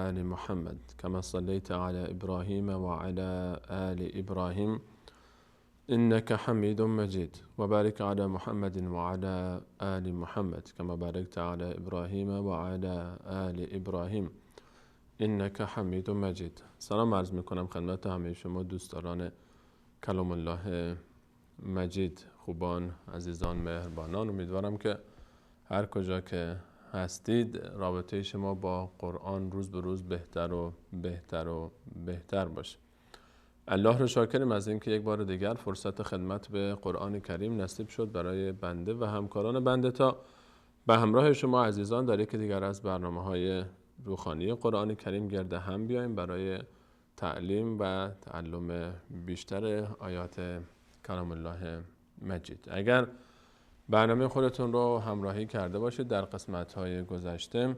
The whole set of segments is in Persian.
آل محمد كما صليت على إبراهيم وعلى آل إبراهيم إنك حميد مجيد وبارك على محمد وعلى آل محمد كما باركت على إبراهيم وعلى آل إبراهيم إنك حمید مجید. سلام عرض میکنم خدمت همه شما دوستداران کلام الله مجید، خوبان، عزیزان، مهربانان. امیدوارم که هر کجا که هستید رابطه شما با قرآن روز به روز بهتر و بهتر و بهتر باشه. الله رو شاکریم از اینکه یک بار دیگر فرصت خدمت به قرآن کریم نصیب شد برای بنده و همکاران بنده تا به همراه شما عزیزان در یکی دیگر از برنامه‌های روحانی قرآن کریم گرد هم بیایم برای تعلیم و تعلم بیشتر آیات کلام الله مجید. اگر برنامه خودتون رو همراهی کرده باشید، در قسمت‌های گذشته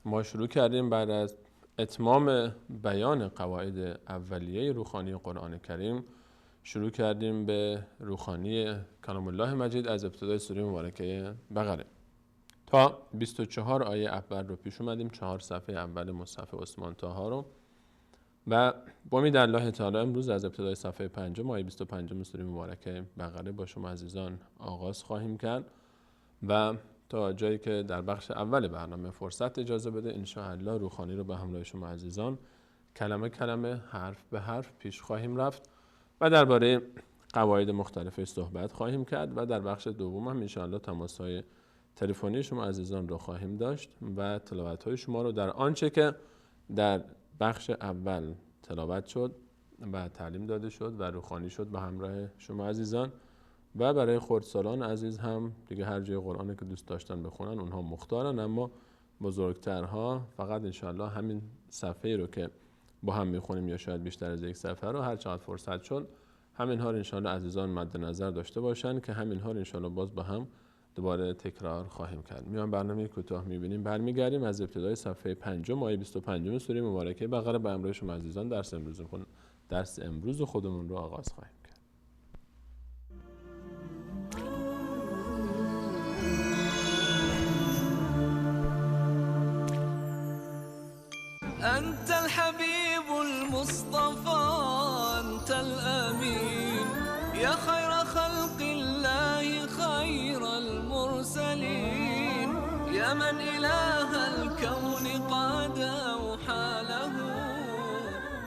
ما شروع کردیم بعد از اتمام بیان قواعد اولیه روحانی قرآن کریم شروع کردیم به روحانی کلام الله مجید از ابتدای سوره مبارکه بقره تا 24 آیه اول رو پیش اومدیم، 4 صفحه اول مصحف عثمان طاها رو، و با امید الله تعالی امروز از ابتدای صفحه 5 آیه 25 سوره مبارکه بقره با شما عزیزان آغاز خواهیم کرد و تا جایی که در بخش اول برنامه فرصت اجازه بده ان شاء الله روحانی رو به همراه شما عزیزان کلمه کلمه، حرف به حرف پیش خواهیم رفت و درباره قواعد مختلف صحبت خواهیم کرد و در بخش دوم هم ان شاء الله تماس‌های تلفنی شما عزیزان رو خواهیم داشت و تلاوت‌های شما رو در آنچه که در بخش اول تلاوت شد و تعلیم داده شد و روحانی شد به همراه شما عزیزان، و برای خردسالان عزیز هم دیگه هر جای قرآنی که دوست داشتن بخونن اونها مختارن، اما بزرگترها فقط انشاءالله همین صفحه رو که با هم میخونیم یا شاید بیشتر از یک صفحه رو هر چقدر فرصت شد همینها رو انشاءالله عزیزان مد نظر داشته باشن که همینها رو انشاءالله باز با هم دوباره تکرار خواهیم کرد. میان برنامه کوتاه میبینیم، برمیگردیم از ابتدای صفحه 5 آیه 25 سوره مبارکه بقره به همراه شما عزیزان درس امروز خودمون رو آغاز خواهیم کرد. أنت الحبيب المصطفى أنت الأمين يا خير خلق الله خير المرسلين يا من إله الكون قد أوحى له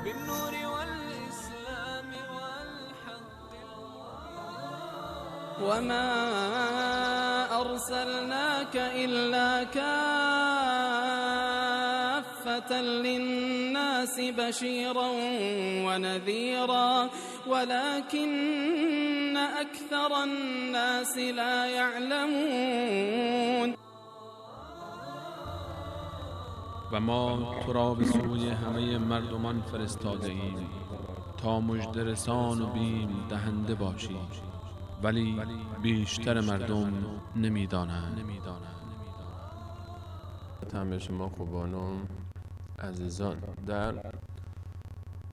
بالنور والإسلام والحق وما أرسلناك إلا كافة للناس بشيرا ونذيرا ولكن أكثر الناس لا يعلمون. و ما تو را به سوی همه مردمان فرستاده ایم تا مژده رسان و بیم دهنده باشی، ولی بیشتر مردم نمیدانند. همه شما خوبان و عزیزان، در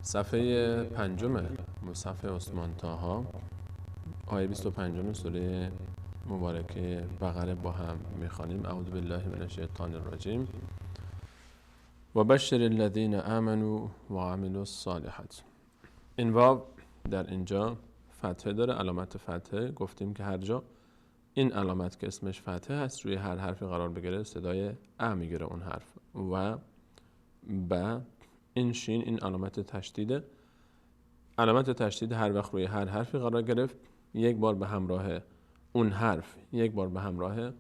صفحه 5 مصحف عثمان طاها آیه 25 سوره مبارکه بقره با هم میخوانیم. اعوذ بالله من الشیطان الرجیم و بشر الذین آمنوا و عملوا الصالحات. این واو در اینجا فتحه داره، علامت فتحه. گفتیم که هر جا این علامت که اسمش فتحه هست روی هر حرفی قرار بگیره صدای ا میگیره اون حرف، و با این شین این علامت تشدیده. علامت تشدید هر وقت روی هر حرفی قرار گرفت یک بار به همراه اون حرف، یک بار به همراه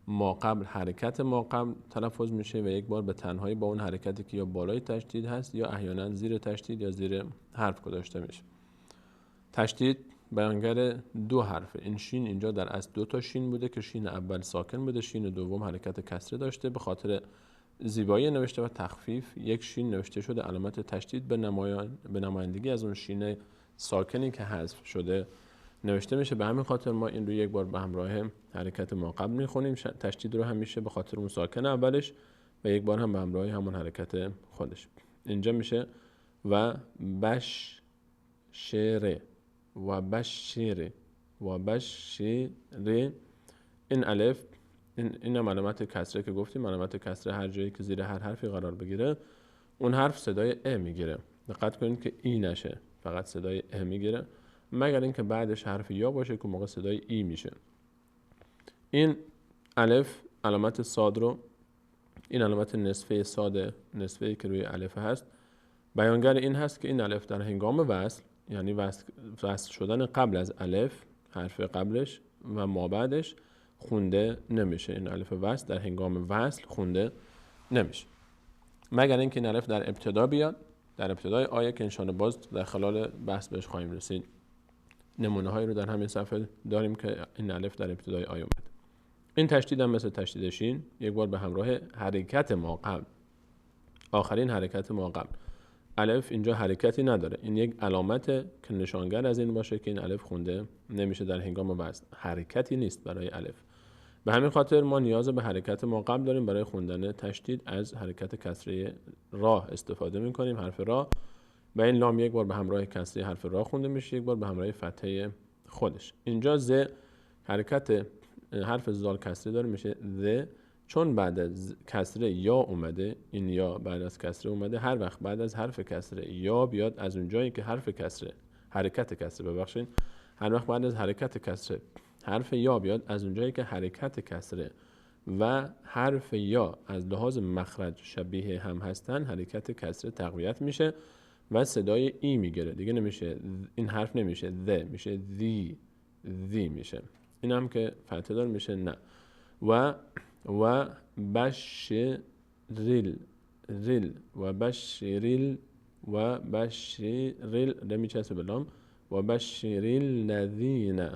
ما قبل حرکت ما قبل تلفظ میشه و یک بار به تنهایی با اون حرکتی که یا بالای تشدید هست یا احیانا زیر تشدید یا زیر حرف گذاشته میشه. تشدید بیانگر دو حرفه. این شین اینجا در اصل 2 تا شین بوده که شین اول ساکن بوده، شین دوم حرکت کسره داشته. به خاطر زیبایی نوشته و تخفیف یک شین نوشته شده علامت تشدید به نمایندگی از اون شین ساکنی که حذف شده نوشته میشه. به همین خاطر ما این رو یک بار به همراه حرکت ما قبل میخونیم. تشدید رو هم میشه به خاطر اون ساکن اولش و یک بار هم به همراه همون حرکت خودش. اینجا میشه و بشره و بشره و بشره. این الف این هم علامت کسره که گفتیم. علامت کسره هر جایی که زیر هر حرفی قرار بگیره اون حرف صدای ا میگیره. دقت کنید که ای نشه، فقط صدای ا میگیره، مگر اینکه بعدش حرف یا باشه که موقع صدای ای میشه. این الف علامت صاد رو، این علامت نصفه صاد، نصفه که روی الف هست، بیانگر این هست که این الف در هنگام وصل، یعنی وصل شدن قبل از الف، حرف قبلش و ما بعدش خونده نمیشه. این الف وصل در هنگام وصل خونده نمیشه، مگر اینکه این الف در ابتدا بیاد، در ابتدای آیه که انشاءالله باز در خلال بحث بهش خواهیم رسید. نمونه هایی رو در همین صفحه داریم که این الف در ابتدای آیه اومد. این تشدید هم مثل تشدید شین، یک بار به همراه حرکت ما قبل، آخرین حرکت ما قبل. الف اینجا حرکتی نداره، این یک علامت که نشانگر از این باشه که این الف خونده نمیشه در هنگام وصل. حرکتی نیست برای الف. به همین خاطر ما نیاز به حرکت ما قبل داریم برای خوندن تشدید. از حرکت کسره را استفاده میکنیم، حرف را، و این لام یک بار به همراه کسره حرف را خونده میشه، یک بار به همراه فتحه خودش. اینجا ز حرکت حرف زال کسره داره میشه ذ، چون بعد از کسره یا اومده، این یا بعد از کسره اومده. هر وقت بعد از حرف کسره یا بیاد، از اونجایی که حرف کسره، حرکت کسره ببخشید، هر وقت بعد از حرکت کسره حرف یا بیاد، از اونجایی که حرکت کسره و حرف یا از لحاظ مخرج شبیه هم هستن، حرکت کسره تقویت میشه و صدای ای میگیره. دیگه نمیشه این حرف نمیشه ذ، میشه ذی میشه. این هم که فتحه دار میشه نه. و بشریل ریل و بشریل و بشریل نمیچسبه به لام. و بشریل الذین،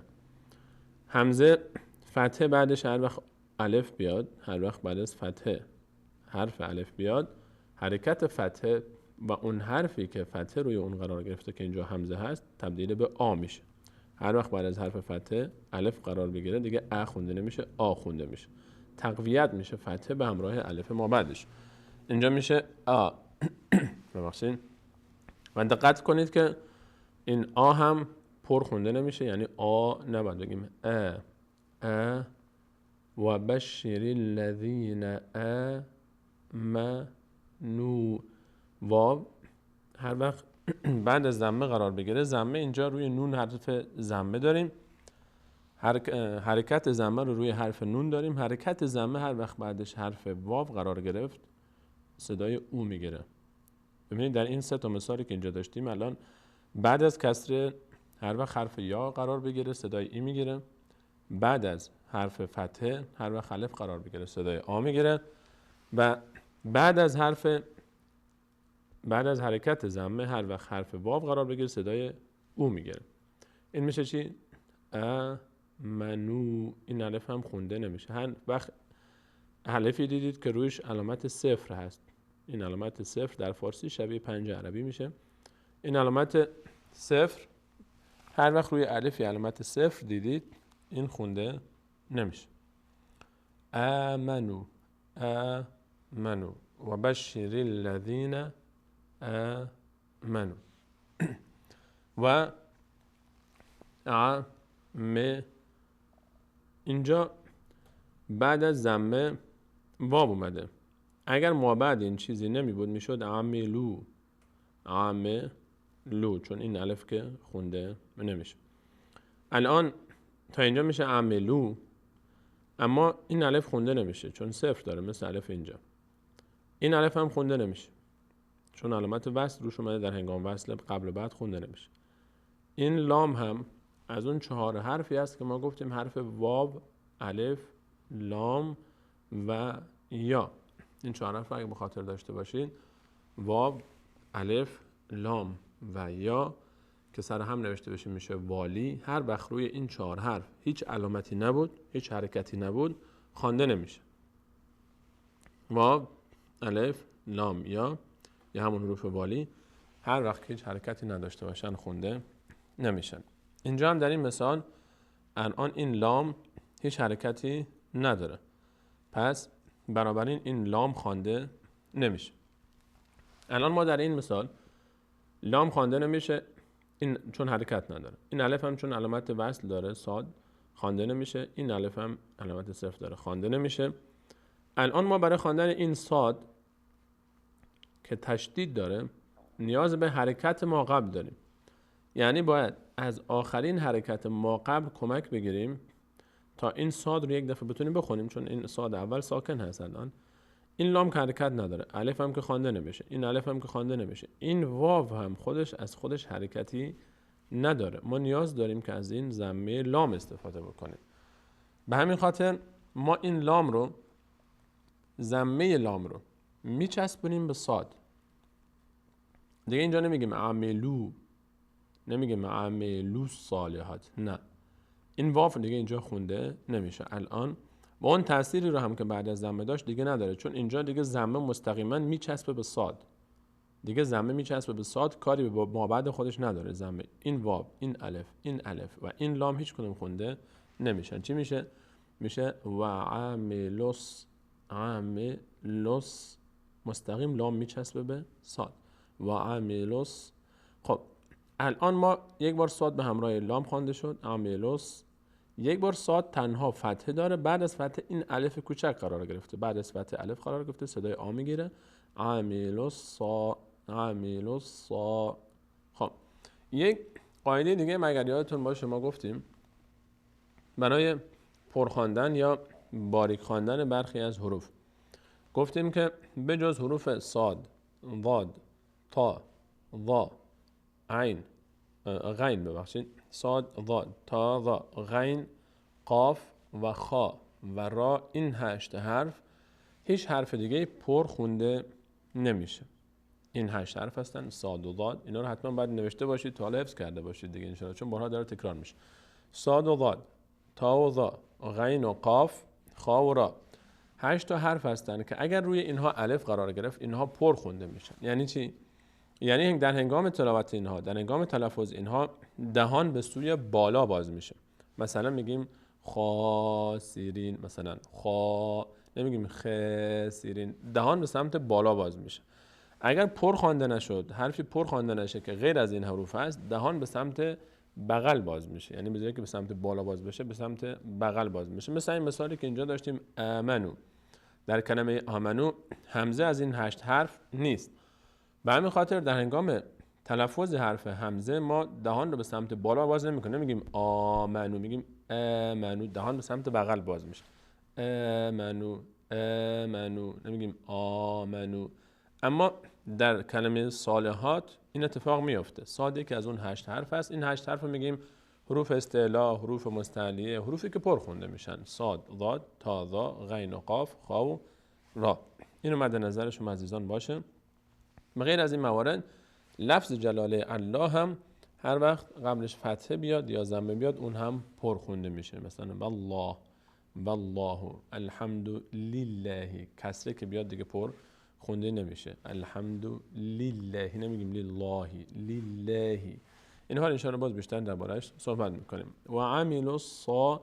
همزه فتحه بعدش هر وقت الف بیاد، هر وقت بعد از فتحه حرف الف بیاد، حرکت فتحه و اون حرفی که فتحه روی اون قرار گرفته که اینجا همزه هست تبدیل به آ میشه. هر وقت بعد از حرف فتحه الف قرار بگیره دیگه ا خونده نمیشه، آ خونده میشه. تقویت میشه فتحه به همراه الف ما بعدش. اینجا میشه آ. ببخشید. و دقت کنید که این آ هم پر خونده نمیشه، یعنی آ نباید بگیم ا و بشر الذین آمنوا. واو هر وقت بعد از ضمه قرار بگیره، ضمه اینجا روی نون حرف ضمه داریم، حرکت ضمه رو روی حرف نون داریم. حرکت ضمه هر وقت بعدش حرف واو قرار گرفت صدای او میگیره. ببینید در این سه تا مثالی که اینجا داشتیم، الان بعد از کسره هر وقت حرف یا قرار بگیره صدای ای میگیره، بعد از حرف فتحه هر وقت الف قرار بگیره صدای آ میگیره، و بعد از حرکت ضمه هر وقت حرف واو قرار بگیره صدای او میگیره. این میشه چی؟ منو. این الف هم خونده نمیشه. هر وقت الفی دیدید که رویش علامت صفر هست، این علامت صفر در فارسی شبیه 5 عربی میشه. این علامت صفر هر وقت روی الفی علامت صفر دیدید این خونده نمیشه. آمنو و بشر الذین آمنوا. و اینجا بعد از ضمه واو اومده. اگر ما بعد این چیزی نمی بود میشد عملو، چون این الف که خونده نمیشه. الان تا اینجا میشه عملو، اما این الف خونده نمیشه چون صفر داره مثل الف اینجا. این الف هم خونده نمیشه چون علامت وصل روش اومده، در هنگام وصل قبل و بعد خونده نمیشه. این لام هم از اون 4 حرفی است که ما گفتیم حرف واو، الف، لام و یا. این 4 حرف اگه بخاطر داشته باشید، واو، الف، لام و یا که سر هم نوشته بشه میشه والی. هر وقت روی این 4 حرف هیچ علامتی نبود، هیچ حرکتی نبود، خوانده نمیشه. واو، الف، لام، یا همون حروف والی هر وقت هیچ حرکتی نداشته باشن خونده نمیشن. اینجا هم در این مثال الان این لام هیچ حرکتی نداره، پس بنابراین این لام خوانده نمیشه. الان ما در این مثال لام خوانده نمیشه این چون حرکت نداره. این الف هم چون علامت وصل داره صاد خوانده نمیشه. این الف هم علامت صرف داره، خوانده نمیشه. الان ما برای خواندن این صاد که تشدید داره نیاز به حرکت ما قبل داریم، یعنی باید از آخرین حرکت ما قبل کمک بگیریم تا این صاد رو یک دفعه بتونیم بخونیم، چون این صاد اول ساکن هست. الان این لام که حرکت نداره، الف هم که خوانده نمیشه، این الف هم که خوانده نمیشه، این واو هم خودش از خودش حرکتی نداره. ما نیاز داریم که از این ضمه لام استفاده بکنیم. به همین خاطر ما این لام رو، ضمه لام رو میچسبونیم به صاد. دیگه اینجا نمیگیم عملو، نمیگیم عملو صالحات، نه، این واو دیگه اینجا خونده نمیشه الان. و اون تأثیری رو هم که بعد از ضمه داشت دیگه نداره، چون اینجا دیگه ضمه مستقیما میچسبه به صاد. دیگه ضمه میچسبه به صاد، کاری به مابعد خودش نداره ضمه. این واو، این الف و این لام هیچ کدوم خونده نمیشن. چی میشه؟ میشه و عاملوس، عاملوس، مستقیم لام میچسبه به صاد، و عاملوس. خب الان ما یک بار صاد به همراه لام خوانده شد، عاملوس. یک بار صاد تنها فتحه داره، بعد از فتحه این الف کوچک قرار گرفته، بعد از فتحه الف قرار گرفته، صدای آ میگیره، عاملوس صا، عاملوس صا. خب یک قاعده دیگه مگر یادتون باشه ما گفتیم برای پرخواندن یا باریک خواندن برخی از حروف، گفتیم که به جز حروف صاد، ضاد، تا، ضا، عین، غین، ببخشید، صاد، ضاد، تا، ضا، غین، قاف و خا و را، این 8 حرف هیچ حرف دیگه پر خونده نمیشه. این 8 حرف هستن، صاد و ضاد. اینا رو حتما باید نوشته باشید تا حفظ کرده باشید دیگه ان شاءالله، چون بارها داره تکرار میشه. صاد و ضاد، تا و ضا، غین و قاف، خا و را، 8 تا حرف هستن که اگر روی اینها الف قرار گرفت اینها پر خونده میشن. یعنی چی؟ یعنی در هنگام تلاوت اینها، در هنگام تلفظ اینها، دهان به سوی بالا باز میشه. مثلا میگیم خاسرین، مثلا خا، نمیگیم خسرین، دهان به سمت بالا باز میشه. اگر پر خوانده نشد، حرفی پر خوانده نشه که غیر از این حروف هست، دهان به سمت بغل باز میشه. یعنی به جای که به سمت بالا باز بشه، به سمت بغل باز میشه. مثلا این مثالی که اینجا داشتیم، آمنو، در کلمه آمنو همزه از این 8 حرف نیست. به همین خاطر در هنگام تلفظ حرف همزه ما دهان رو به سمت بالا باز نمی‌کنیم، نمیگیم آمنو، میگیم آمنو، دهان به سمت بغل باز میشه. آمنو، آمنو، نمیگیم آمنو. اما در کلمه صالحات این اتفاق میفته. صاد که از اون 8 حرف است. این 8 حرف رو میگیم حروف استعلا، حروف مستعلیه، حروفی که پر خونده میشن، صاد، ضاد، تا، ضا، غین و قاف، خا و را. اینو مد نظر شما عزیزان باشه. غیر از این موارد لفظ جلاله الله هم هر وقت قبلش فتحه بیاد یا ضمه بیاد اون هم پر خونده میشه. مثلا والله، والله، الحمد لله، کسره که بیاد دیگه پر خونده نمیشه. الحمد لله، نمیگیم لله، لله. اینها رو ان شاء الله باز بیشتر درباره‌اش صحبت میکنیم. و عامل الصا،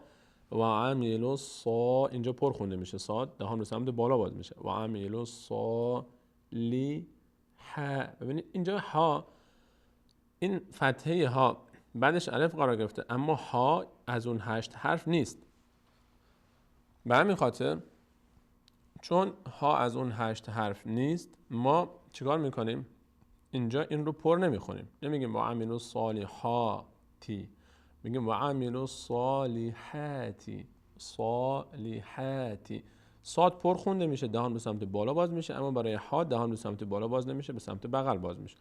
و عامل الصا، اینجا پر خونده میشه، صاد دهان به سمت بالا باز میشه. و عامل الصا لی ها. ببینید اینجا ها، این فتحه ها بعدش الف قرار گرفته، اما ها از اون 8 حرف نیست. به همین خاطر چون ها از اون 8 حرف نیست، ما چیکار میکنیم؟ اینجا این رو پر نمیخونیم، نمیگیم و عملوا الصالحاتی، میگیم و عملوا الصالحاتی، صالحاتی. صاد پر خونده میشه، دهان به سمت بالا باز میشه، اما برای ها دهان به سمت بالا باز نمیشه، به سمت بغل باز میشه.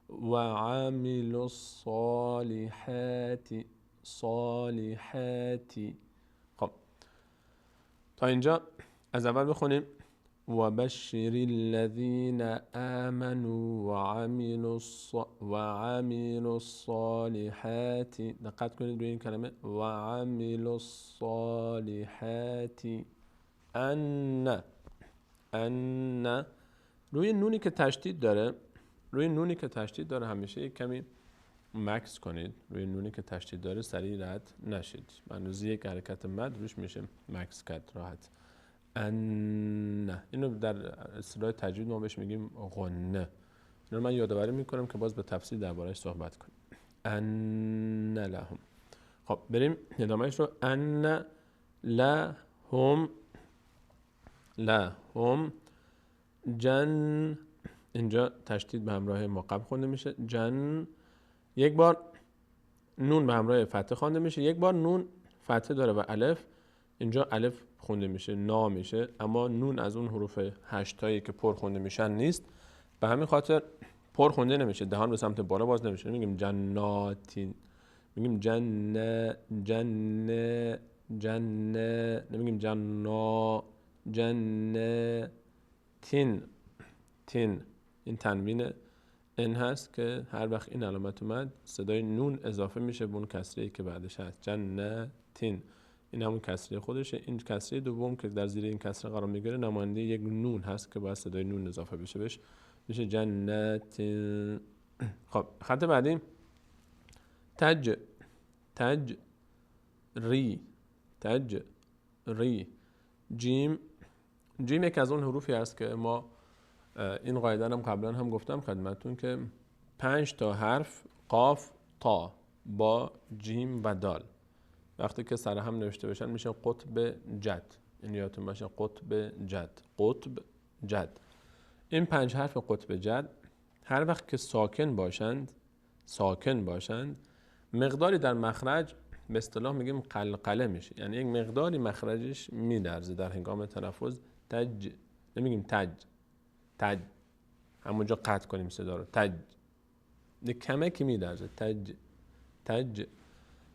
و عملوا الصالحاتی، صالحاتی. خب تا اینجا از اول بخونیم. و بشر الذین آمنوا و عملوا الصالحات. دقت کنید روی این کلمه و عملوا الصالحات. ان روی نونی که تشدید داره، روی نونی که تشدید داره همیشه یک کمی مکس کنید. روی نونی که تشدید داره سریع رد نشید. منوزی یک حرکت مد روش میشه مکس کرد راحت. ان، اینو در اصطلاح تجوید ما بهش میگیم غنه. اینو من یادآوری میکنم که باز به تفصیل درباره‌اش صحبت کنیم. ان لهم. خب بریم ادامهش رو. ان لهم جن، اینجا تشدید به همراه مقب خونده میشه. جن، یک بار نون به همراه فتحه خوانده میشه، یک بار نون فتحه داره و الف، اینجا الف خونده میشه، نا میشه، اما نون از اون حروف 8 تایی که پر خونده میشن نیست، به همین خاطر پر خونده نمیشه، دهان به سمت بالا باز نمیشه. میگیم جناتین، میگیم جنه، نمیگیم جنه تین. این تنوین این هست که هر وقت این علامت اومد صدای نون اضافه میشه به اون کسره‌ای که بعدش هست. جنتین، این همون کسره خودشه. این کسره دوم که در زیر این کسره قرار میگیره نماینده یک نون هست که باید صدای نون اضافه بشه بهش، میشه جنتین. خب خط بعدی تج ری. جیم یک از اون حروفی هست که ما این قاعده هم قبلا هم گفتم خدمتون که 5 تا حرف قاف تا با جیم و دال وقتی که سر هم نوشته بشن میشه قطب جد. این یادتون باشه، قطب جد. این 5 حرف قطب جد هر وقت که ساکن باشند مقداری در مخرج به اصطلاح میگیم قلقله میشه، یعنی یک مقداری مخرجش میلرزه در هنگام تلفظ. نمیگیم تج، همونجا قطع کنیم صدا رو، تج، کمکی میلرزه.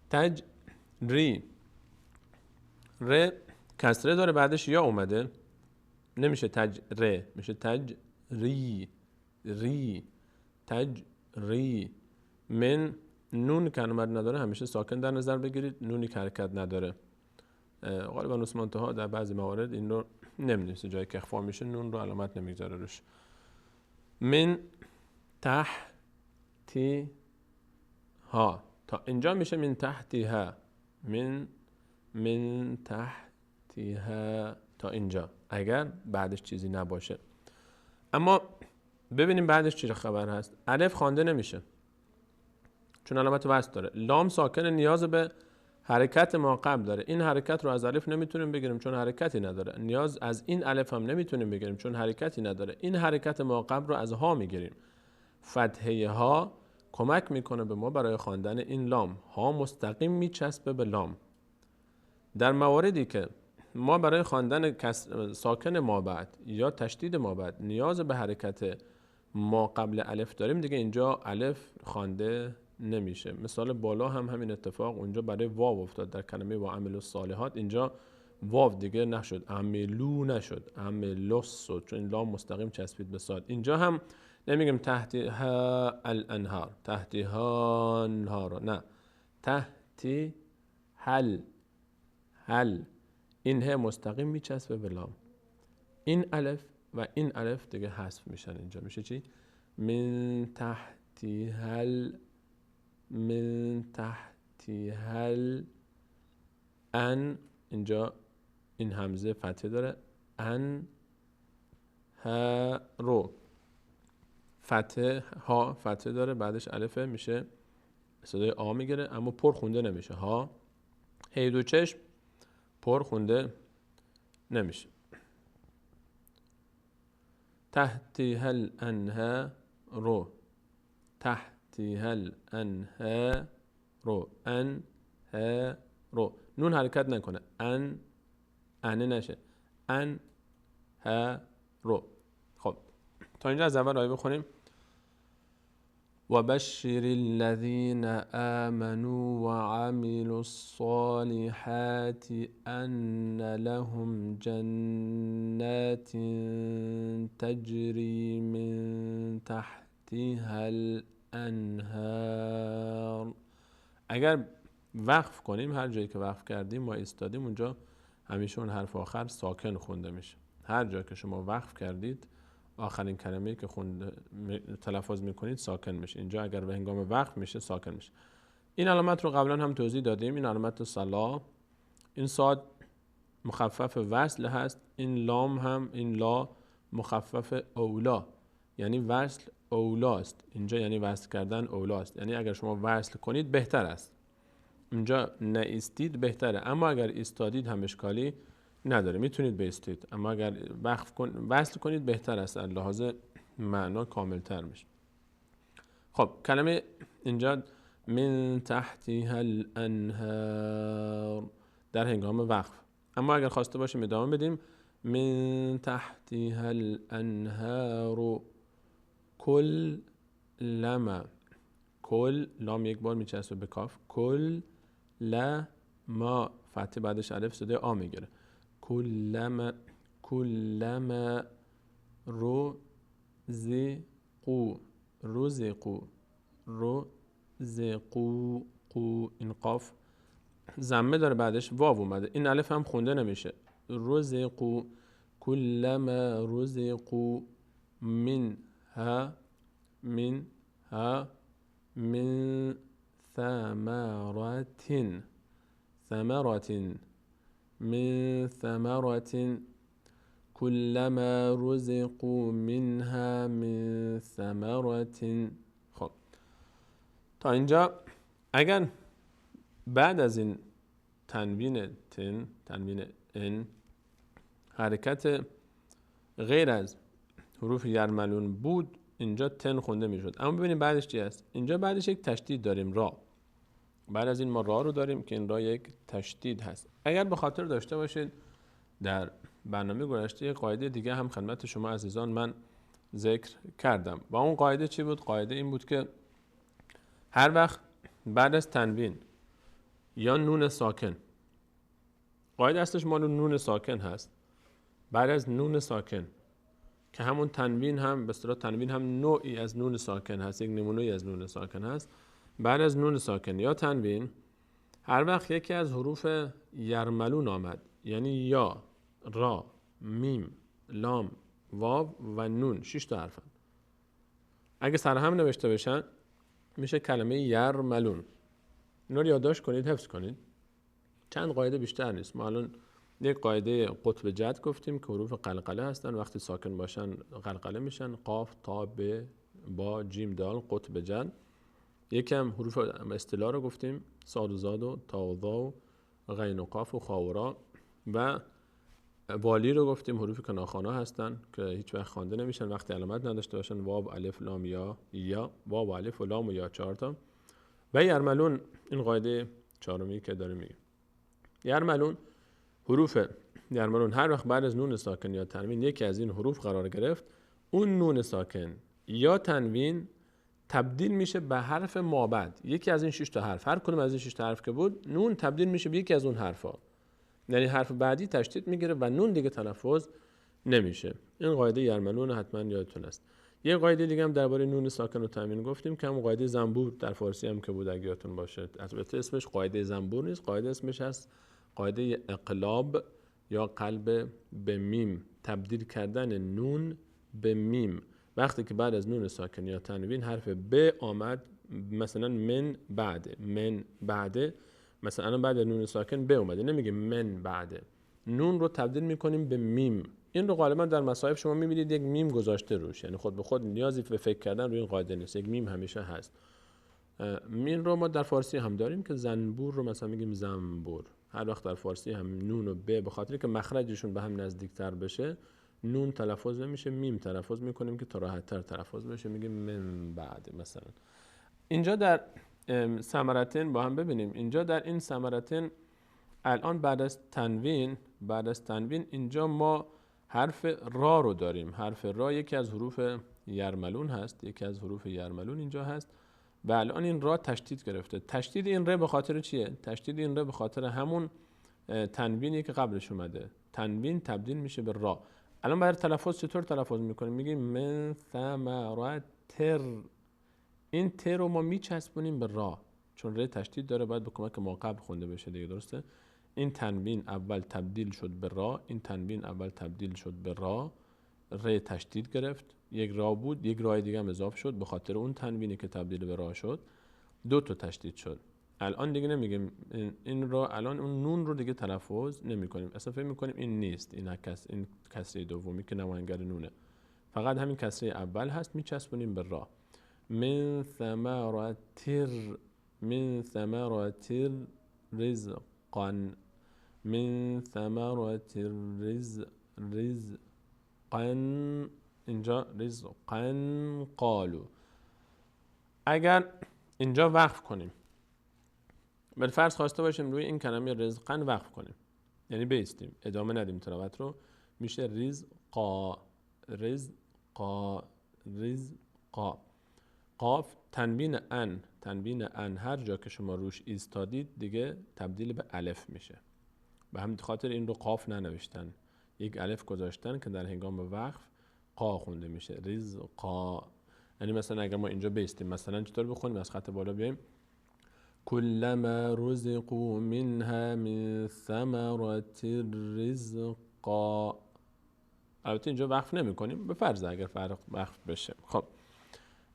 تج ری کسره داره بعدش یا اومده، نمیشه تج ره، میشه تج ری. من نون که اومد نداره همیشه ساکن در نظر بگیرید، نونی که حرکت نداره غالبا عثمان‌طه ها در بعضی موارد این رو نمی‌نویسه، جایی که اخفا میشه نون رو علامت نمیگذاره روش. من تحتی ها، تا اینجا میشه من تحتی ها، من تحتی ها تا اینجا اگر بعدش چیزی نباشه. اما ببینیم بعدش چی خبر هست. الف خوانده نمیشه چون علامت وصل داره. لام ساکن نیاز به حرکت ما قبل داره، این حرکت رو از الف نمیتونیم بگیریم چون حرکتی نداره. نیاز از این الف هم نمیتونیم بگیریم چون حرکتی نداره. این حرکت ما قبل رو از ها میگیریم. فتحه ها کمک میکنه به ما برای خواندن این لام. ها مستقیم میچسبه به لام. در مواردی که ما برای خواندن ساکن ما بعد یا تشدید ما بعد نیاز به حرکت ما قبل الف داریم، دیگه اینجا الف خوانده نمیشه. مثال بالا هم همین اتفاق اونجا برای واو افتاد در کلمه و عملوا الصالحات. اینجا واو دیگه نشد، عملو نشد، عملوس شد چون این لام مستقیم چسبید به صاد. اینجا هم نمیگیم تحتی ها الانهار، تحتی ها انهار، نه، تحتی هل. این ه مستقیم میچسبه به لام. این الف و این الف دیگه حذف میشن. اینجا میشه چی؟ من تحتی هل ان. اینجا این همزه فتحه داره، ان ها رو فتحه ها فتحه داره بعدش الفه میشه صدای آ میگیره اما پر خونده نمیشه. ها هی دو چشم پر خونده نمیشه. تحتی هل انها رو، تحتی هل انها رو، ان ها رو. نون حرکت نکنه، انه نشه، ان ها رو. خب تا اینجا از اول آیه بخونیم. وبشر الذين آمنوا وعملوا الصالحات أن لهم جنات تجري من تحتها الأنهار. اگر وقف کنیم، هر جایی که وقف کردیم ما ایستادیم اونجا همیشه اون حرف آخر ساکن خونده میشه. هر جا که شما وقف کردید آخرین کلمه‌ای که تلفظ میکنید ساکن میشه. اینجا اگر به هنگام وقف میشه ساکن میشه. این علامت رو قبلا هم توضیح دادیم. این علامت صلا، این صاد مخفف وصل هست، این لام هم این لا مخفف اولا، یعنی وصل اولاست. اینجا یعنی وصل کردن اولاست، یعنی اگر شما وصل کنید بهتر است. اینجا نایستید بهتره، اما اگر ایستادید هم اشکالی نداره، میتونید بیستید، اما اگر وصل کنید بهتر است، از لحاظ معنا کاملتر میشه. خب کلمه اینجا من تحتها الانهار در هنگام وقف، اما اگر خواسته باشیم ادامه بدیم من تحتها الانهار کل لما، کل لام یک بار میچسبه به کاف، کل لما فتح بعدش الف صدای آ میگیره، کلما رزقو قو، این قاف ضمه داره بعدش واو اومده، این الف هم خونده نمیشه، رزقو کلما رزقو منها من ثمرات من ثمرات كلما رزقوا منها من ثمرات. خب تا اینجا اگر بعد از این تنوین تنوین ان حرکت غیر از حروف یرملون بود، اینجا تن خونده میشد. اما ببینیم بعدش چی است. اینجا بعدش یک تشدید داریم، را. بعد از این ما را رو داریم که این را یک تشدید هست. اگر به خاطر داشته باشید در برنامه گذشته یک قاعده دیگه هم خدمت شما عزیزان من ذکر کردم و اون قاعده چی بود؟ قاعده این بود که هر وقت بعد از تنوین یا نون ساکن، قاعده اصلش مال نون ساکن هست، بعد از نون ساکن که همون تنوین هم به اصطلاح تنوین هم نوعی از نون ساکن هست، یک نمونه‌ای از نون ساکن هست، بعد از نون ساکن یا تنوین هر وقت یکی از حروف یرملون آمد، یعنی یا، را، میم، لام، واو و نون، 6 تا حرفن، اگه سر هم نوشته بشن میشه کلمه یرملون. اینا رو یادداشت کنید، حفظ کنید. چند قاعده بیشتر نیست. ما الان یک قاعده قطب جد گفتیم که حروف قلقله هستن، وقتی ساکن باشن قلقله میشن، قاف، تا، ب، با، جیم، دال، قطب جد. یکم حروف اصطلاح رو گفتیم، صاد و زاد و تا و ضا و غین و قاف و خا و را، و والی رو گفتیم حروف که ناخوانا هستن که هیچ وقت خوانده نمیشن وقتی علامت نداشته باشن، واو، الف، لام، یا، واو، الف و لام و یا، 4 تا. و یرملون این قاعده چهارمی که داریم میگیم. یرملون، حروف یرملون هر وقت بعد از نون ساکن یا تنوین یکی از این حروف قرار گرفت، اون نون ساکن یا تنوین تبدیل میشه به حرف مابعد، یکی از این 6 تا حرف، هر کدوم از این 6 تا حرف که بود نون تبدیل میشه به یکی از اون حرفا، یعنی حرف بعدی تشدید میگیره و نون دیگه تلفظ نمیشه. این قاعده یرملون حتما یادتون است. یه قاعده دیگه هم درباره نون ساکن و تنوین گفتیم که هم قاعده زنبور در فارسی هم که بود اگه یادتون باشه. البته اسمش قاعده زنبور نیست، قاعده اسمش هست قاعده اقلاب یا قلب به میم، تبدیل کردن نون به میم. وقتی که بعد از نون ساکن یا تنوین حرف ب آمد، مثلا من بعده، مثلا بعد از نون ساکن ب اومده، نمیگه من بعده، نون رو تبدیل میکنیم به میم. این رو غالبا در مصاحف شما میبینید یک میم گذاشته روش، یعنی خود به خود نیازی به فکر کردن روی این قاعده نیست، یک میم همیشه هست. این رو ما در فارسی هم داریم که زنبور رو مثلا میگیم زنبور. هر وقت در فارسی هم نون و ب به خاطر که مخرجشون به هم نزدیکتر بشه نون تلفظ نمیشه، میم تلفظ میکنیم که تا راحت‌تر تلفظ بشه، میگیم من بعد. مثلا اینجا در ثمرتین با هم ببینیم، اینجا در این ثمرتین الان بعد از تنوین اینجا ما حرف را رو داریم. حرف را یکی از حروف یرملون هست، یکی از حروف یرملون اینجا هست و الان این را تشدید گرفته. تشدید این را به خاطر چیه؟ تشدید این را به خاطر همون تنوینی که قبلش اومده، تنوین تبدیل میشه به را. الان برای تلفظ چطور تلفظ میکنیم؟ میگیم من ثمرات تر، این تر رو ما میچسبونیم به را چون ر تشدید داره، باید به کمک ما قبل خونده بشه دیگه، درسته؟ این تنوین اول تبدیل شد به را، این تنوین اول تبدیل شد به را، ر تشدید گرفت، یک را بود، یک رای دیگه هم اضافه شد، به خاطر اون تنوینی که تبدیل به را شد 2 تا تشدید شد. الان دیگه نمیگیم این را، الان اون نون رو دیگه تلفظ نمی‌کنیم، اصلا فکر می‌کنیم این نیست، این کسره دومی که نماینگر نونه، فقط همین کسره اول هست، میچسبونیم به را. من ثمرات رزقا من ثمرات رزقا اینجا رزقا قالوا. اگر اینجا وقف کنیم، بالفرض خواسته باشیم روی این کلمه رزقا وقف کنیم، یعنی بیستیم، ادامه ندیم تلاوت رو، میشه رزقا رزقا رزقا. قاف تنوین ان هر جا که شما روش ایستادید دیگه تبدیل به الف میشه. به همین خاطر این رو قاف ننوشتن، یک الف گذاشتن که در هنگام وقف قا خونده میشه. رزقا. یعنی مثلا اگر ما اینجا بیستیم، مثلا چطور بخونیم؟ از خط بالا بیایم كلما رزقوا منها من ثمرات رزقا. البته اینجا وقف نمی کنیم، به فرض اگر وقف بشه. خب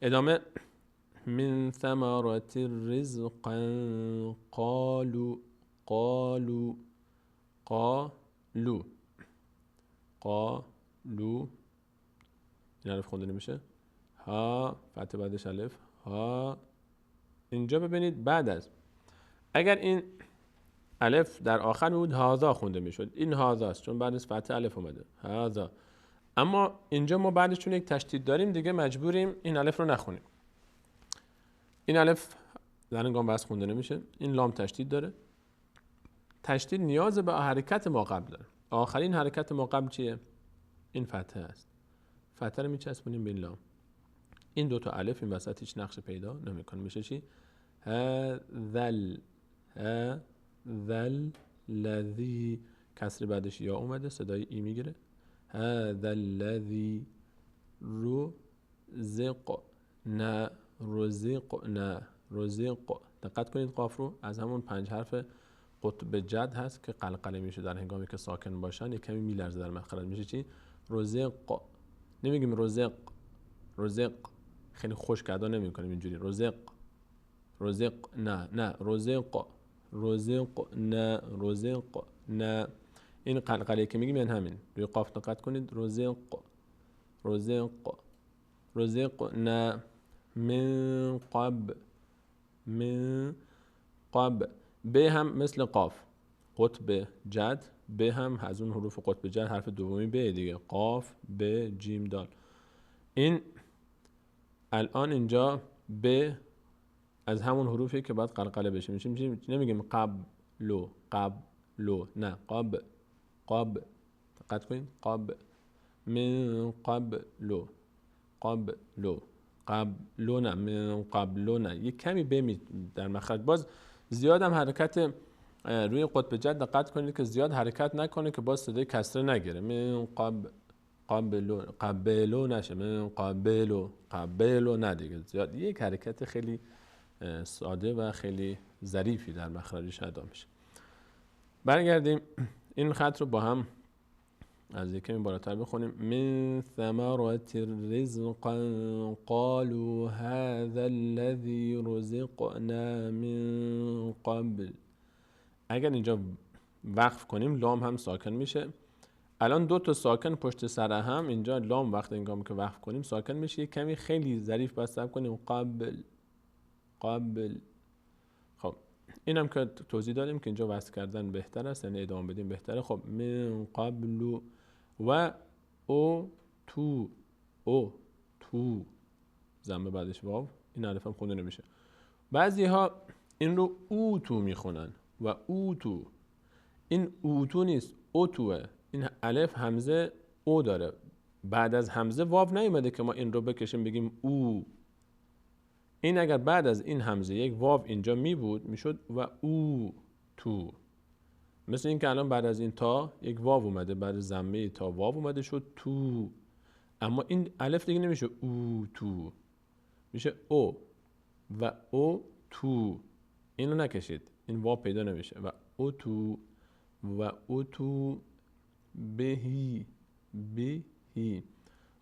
ادامه من ثمرات رزقا قالوا قالوا قالوا قالوا. این الف خونده نمیشه، ها فتح بعدش الف ها. اینجا ببینید بعد از اگر این الف در آخر بود هذا خونده میشد، این هذاست چون بعد از فتح الف اومده هذا. اما اینجا ما بعدش چون یک تشدید داریم دیگه مجبوریم این الف رو نخونیم. این الف در هنگام بس خونده نمیشه، این لام تشدید داره. تشدید نیاز به حرکت ما قبل داره. آخرین حرکت ما قبل چیه؟ این فتحه است. فتحه رو میچسبونیم به لام. این دوتا الف این وسط هیچ نقش پیدا نمیکنه، میشه چی؟ هذل هذل الذی. کسر بعدش یا اومده، صدای ای میگیره. هذا الذی رزقنا رزقنا رزق. دقت کنید قاف رو از همون 5 حرف قطب جد هست که قلقله میشه در هنگامی که ساکن باشن، یک کمی میلرزه در مخرج. میشه چی؟ رزق. نمیگیم رزق رزق، خیلی خشک ادا نمیکنیم اینجوری. رزق رزق نه رزق رزق نه رزق نه. این قلقله که میگیم یعنی همین. روی قاف دقت کنید. رزق رزق رزق نه. من قب به هم مثل قاف قطب جد، به هم از اون حروف قطب جد حرف دومی به دیگه. قاف به جیم دال. این الان اینجا به از همون حروفی که باید قلقله بشه میشه. نمیگیم قبلو قبلو، نه قب قب. دقت کنید قب من قبلو قبلو قبلو نه من قبلو نه. یک کمی به در مخرج باز زیاد هم حرکت روی قطب جد دقت کنید که زیاد حرکت نکنه که باز صدای کسره نگیره. من قبلو قبلو نشه. من قبلو نه دیگه زیاد. یک حرکت خیلی ساده و خیلی ظریفی در مخرجش ادا میشه. برگردیم این خط رو با هم از یکمی بالاتر بخونیم. من ثمرات رزقا قالوا هذا الذي رزقنا من قبل. اگر اینجا وقف کنیم لام هم ساکن میشه. الان دو تا ساکن پشت سر هم، اینجا لام وقت هنگامی که وقف کنیم ساکن میشه. یک کمی خیلی ظریف باید صبر کنیم. قبل. خب اینم که توضیح دادیم که اینجا وصل کردن بهتر است، یعنی ادامه بدیم بهتره. خب من قبل و او تو ضمه بعدش واو، این الف هم خونده نمیشه. بعضی ها این رو او تو میخونن و او تو. این او تو نیست، او توه. این الف همزه او داره، بعد از همزه واو نیومده که ما این رو بکشیم بگیم او. این اگر بعد از این همزه یک واو اینجا می بود میشد و او تو. مثل این که الان بعد از این تا یک واو اومده، بعد ضمه تا واو اومده شد تو. اما این الف دیگه نمیشه او تو، میشه او و او تو. اینو نکشید، این واو پیدا نمیشه. و او تو و او تو بهی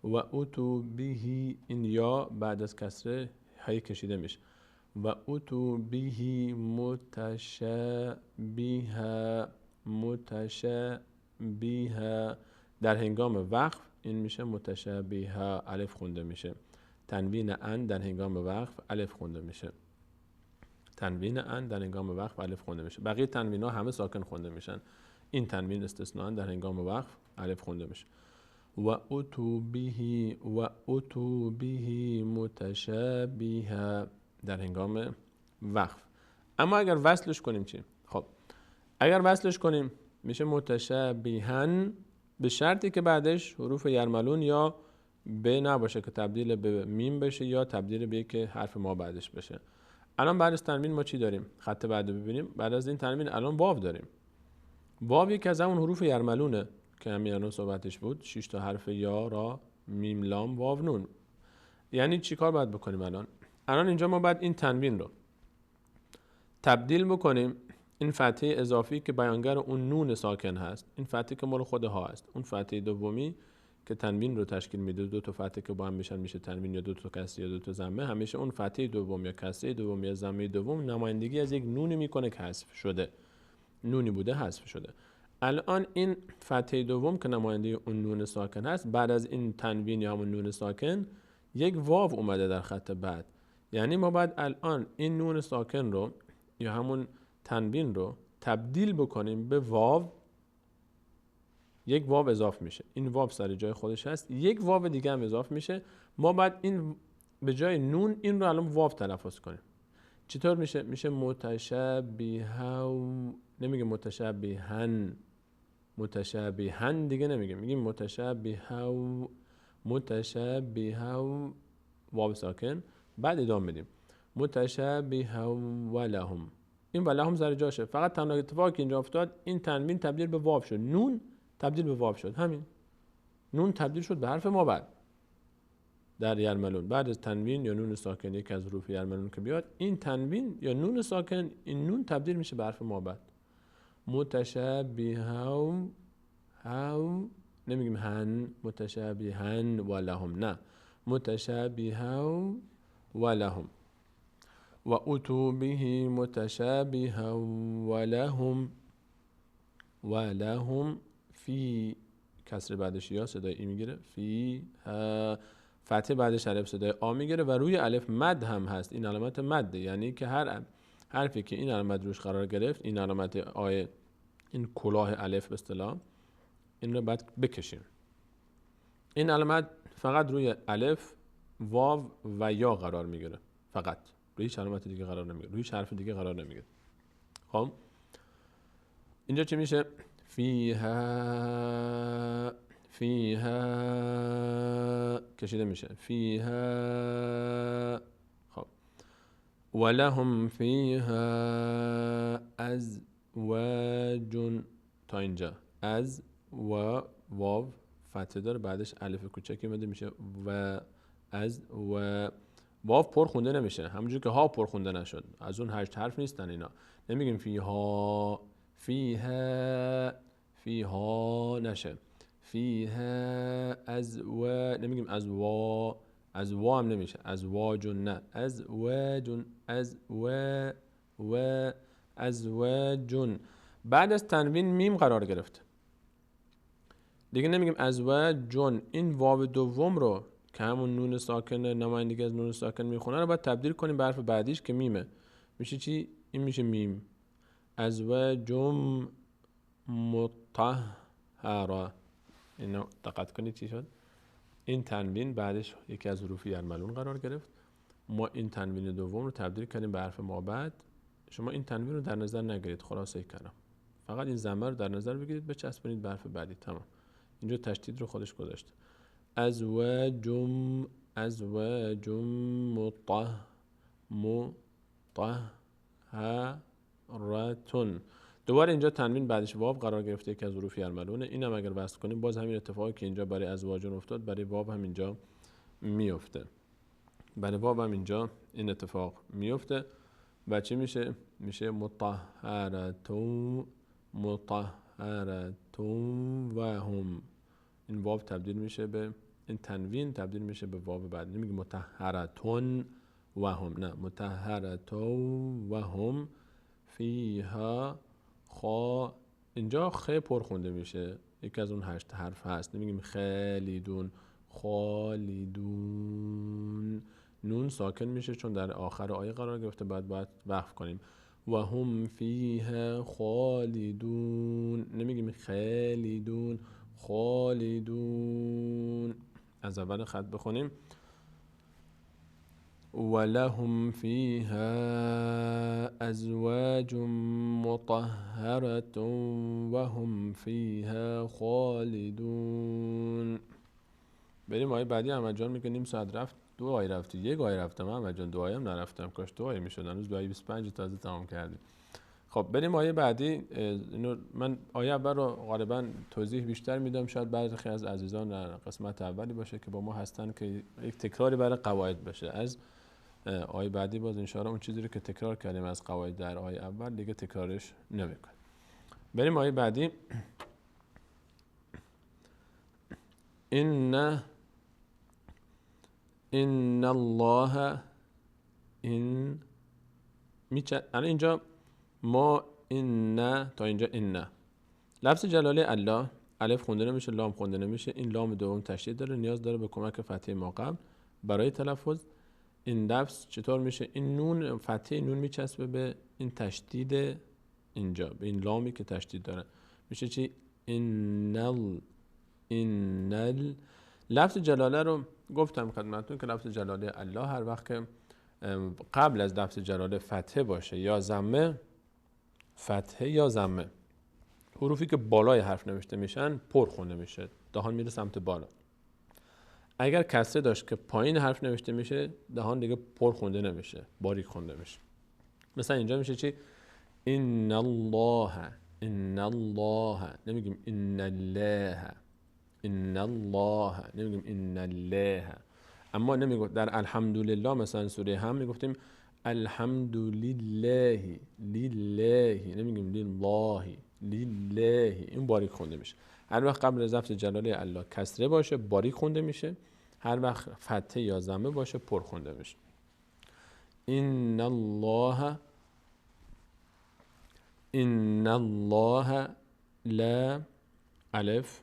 و او تو بهی. این یا بعد از کسره هی کشیده میشه. و او تو بهی متشابه. در هنگام وقف این میشه متشابه، الف خونده میشه. تنوین ان در هنگام وقف الف خونده میشه. تنوین ان در هنگام وقف الف خونده میشه. بقیه تنوین ها همه ساکن خونده میشن. این تنوین استثناء در هنگام وقف الف خونده میشه. و اتو به متشابها در هنگام وقف. اما اگر وصلش کنیم چی؟ خب اگر وصلش کنیم میشه متشابهن، به شرطی که بعدش حروف یرملون یا به نباشه که تبدیل به میم بشه یا تبدیل به که حرف ما بعدش بشه. الان بعد از تنوین ما چی داریم؟ خط بعد ببینیم. بعد از این تنوین الان واو داریم. واو یکی از همون حروف یرملونه که همین الان صحبتش بود. 6 تا حرف یا، را، میم، لام، واو، نون. یعنی چی کار باید بکنیم الان؟ الان اینجا ما باید این تنوین رو تبدیل بکنیم این فتحه اضافی که بیانگر اون نون ساکن هست، این فتحه که مال خود ها هست، اون فتحه دومی که تنوین رو تشکیل میده، دو تا فتحه که با هم میشن میشه تنوین، یا دو تا کسره یا دو تا ضمه، همیشه اون فتحه دوم یا کسره دوم یا ضمه دوم نمایندگی از یک نونی میکنه که حذف شده، نونی بوده حذف شده. الان این فتحه دوم که نماینده اون نون ساکن هست، بعد از این تنوین یا همون نون ساکن یک واو اومده در خط بعد. یعنی ما باید الان این نون ساکن رو یا همون تنوین رو تبدیل بکنیم به واو. یک واو اضاف میشه، این واو سر جای خودش هست، یک واو دیگه هم اضاف میشه. ما باید این به جای نون این رو الان واو تلفظ کنیم. چطور میشه؟ میشه متشابهو، نمیگه متشابهن، متشابهن دیگه نمیگه، میگیم متشابهو، متشابهو، واو ساکن، بعد ادامه میدیم متشابهو ولهم. این ولهم سر جاشه، فقط تنها اتفاقی که اینجا افتاد این تنوین تبدیل به واو شد، نون تبدیل به واو شد، همین. نون تبدیل شد به حرف ما بعد در یرملون. بعد از تنوین یا نون ساکن یک از حروف یرملون که بیاد، این تنوین یا نون ساکن، این نون تبدیل میشه به حرف ما بعد. متشابهو، هاو نمیگیم هن، متشابهن ولهم، نه، متشابهو ولهم. و اتو به متشابها ولهم، ولهم فی کسر بعدش یا صدای ای میگیره، فی فتحه بعدش الف صدای آ میگیره و روی الف مد هم هست. این علامت مده، یعنی که هر حرفی که این علامت روش قرار گرفت، این علامت آی، این کلاه الف به اصطلاح، این رو بعد بکشیم. این علامت فقط روی الف، واو و یا قرار میگیره، فقط روی هیچ علامت دیگه قرار نمیگیره، روی هیچ حرف دیگه قرار نمیگیره. خب اینجا چی میشه؟ فیها، فیها کشیده میشه، فیها. خب ولهم فیها ازواج، تا اینجا از و واو فتحه داره، بعدش الف کوچکی اومده میشه و از و واو پر خونده نمیشه، همونجور که ها پر خونده نشد. از اون 8 حرف نیستن اینا. نمیگیم فیها، فیها، فیها نشه، فیها از و، نمیگیم از وا، از وا هم نمیشه، از واجون نه، از واجون، از و از واجون. بعد از تنوین میم قرار گرفت دیگه، نمیگیم از واجون. این واو دوم رو که همون نون ساکن نمایندگی از نون ساکن میخونه رو باید تبدیل کنیم به حرف بعدیش که میمه. میشه چی؟ این میشه میم. ازواجم مطهره. اینو دقت کنید چی شد؟ این تنوین بعدش یکی از حروف یرملون قرار گرفت. ما این تنوین دوم رو تبدیل کردیم به حرف ما بعد. شما این تنوین رو در نظر نگیرید، خلاصه کردم. فقط این ضمه رو در نظر بگیرید، بچسبونید به حرف بعدی، تمام. اینجا تشدید رو خودش گذاشته. ازواجم، ازواجم مطهرتون. دوباره اینجا تنوین بعدش واو قرار گرفته که از حروف یرملونه. اینم اگر وصل کنیم باز همین اتفاقی که اینجا برای ازواجون افتاد برای واو هم اینجا میفته. برای واو هم اینجا این اتفاق میفته و چی میشه؟ میشه مطهرتون، مطهرتون و هم. این واو تبدیل میشه به، این تنوین تبدیل میشه به واو بعد. نمیگه مطهرتون و هم، نه، مطهرتون و هم فیها خا. اینجا خ پر خونده میشه، یکی از اون 8 حرف هست. نمیگیم خالیدون، خالدون، نون ساکن میشه چون در آخر آیه قرار گرفته، باید وقف کنیم. و هم فیها خالدون، نمیگیم خالدون، خالدون. از اول خط بخونیم. ولهم فيها أزواج مطهرة وهم فيها خالدون. بریم آیه بعدی. احمد جان میگه نیم ساعت رفت، 2 آیه رفتی، 1 آیه رفتم. احمد جان 2 آیه هم نرفتم، کاش 2 آیه میشد، هنوز 2 آیه 25 تازه تمام کردیم. خب بریم آیه بعدی. اینو من آیه اول رو غالبا توضیح بیشتر میدم، شاید بعضی از عزیزان در قسمت اولی باشه که با ما هستن که یک تکراری برای قواعد بشه. از آیه بعدی باز انشاءالله اون چیزی رو که تکرار کردیم از قواعد در آیه اول دیگه تکرارش نمیکنیم. بریم آیه بعدی. ان الله این الان اینجا ما این تا اینجا این لفظ جلاله الله، الف خونده نمیشه، لام خونده نمیشه. این لام دوم تشدید داره، نیاز داره به کمک فتحه ما قبل برای تلفظ. این لفظ چطور میشه؟ این نون فتحه نون میچسبه به این تشدید اینجا، به این لامی که تشدید داره، میشه چی؟ اینل. لفظ جلاله رو گفتم خدمتتون که لفظ جلاله الله هر وقت که قبل از لفظ جلاله فتحه باشه یا ضمه، فتحه یا ضمه، حروفی که بالای حرف نوشته میشن پر خونده میشه، دهان میره سمت بالا. اگر کسره داشت که پایین حرف نوشته میشه، دهان دیگه پر خونده نمیشه، باریک خونده میشه. مثلا اینجا میشه چی؟ ان الله، ان الله، نمیگیم ان الله، ان الله، نمیگیم ان الله. اما نمیگفت در الحمدلله مثلا سوره هم میگفتیم الحمدلله، لله، نمیگیم لله، لله. این باریک خونده میشه. هر وقت قبل از لفظ جلاله الله کسره باشه باریک خونده میشه، هر وقت فتحه یا ضمه باشه پر خونده میشه. ان الله لا، الف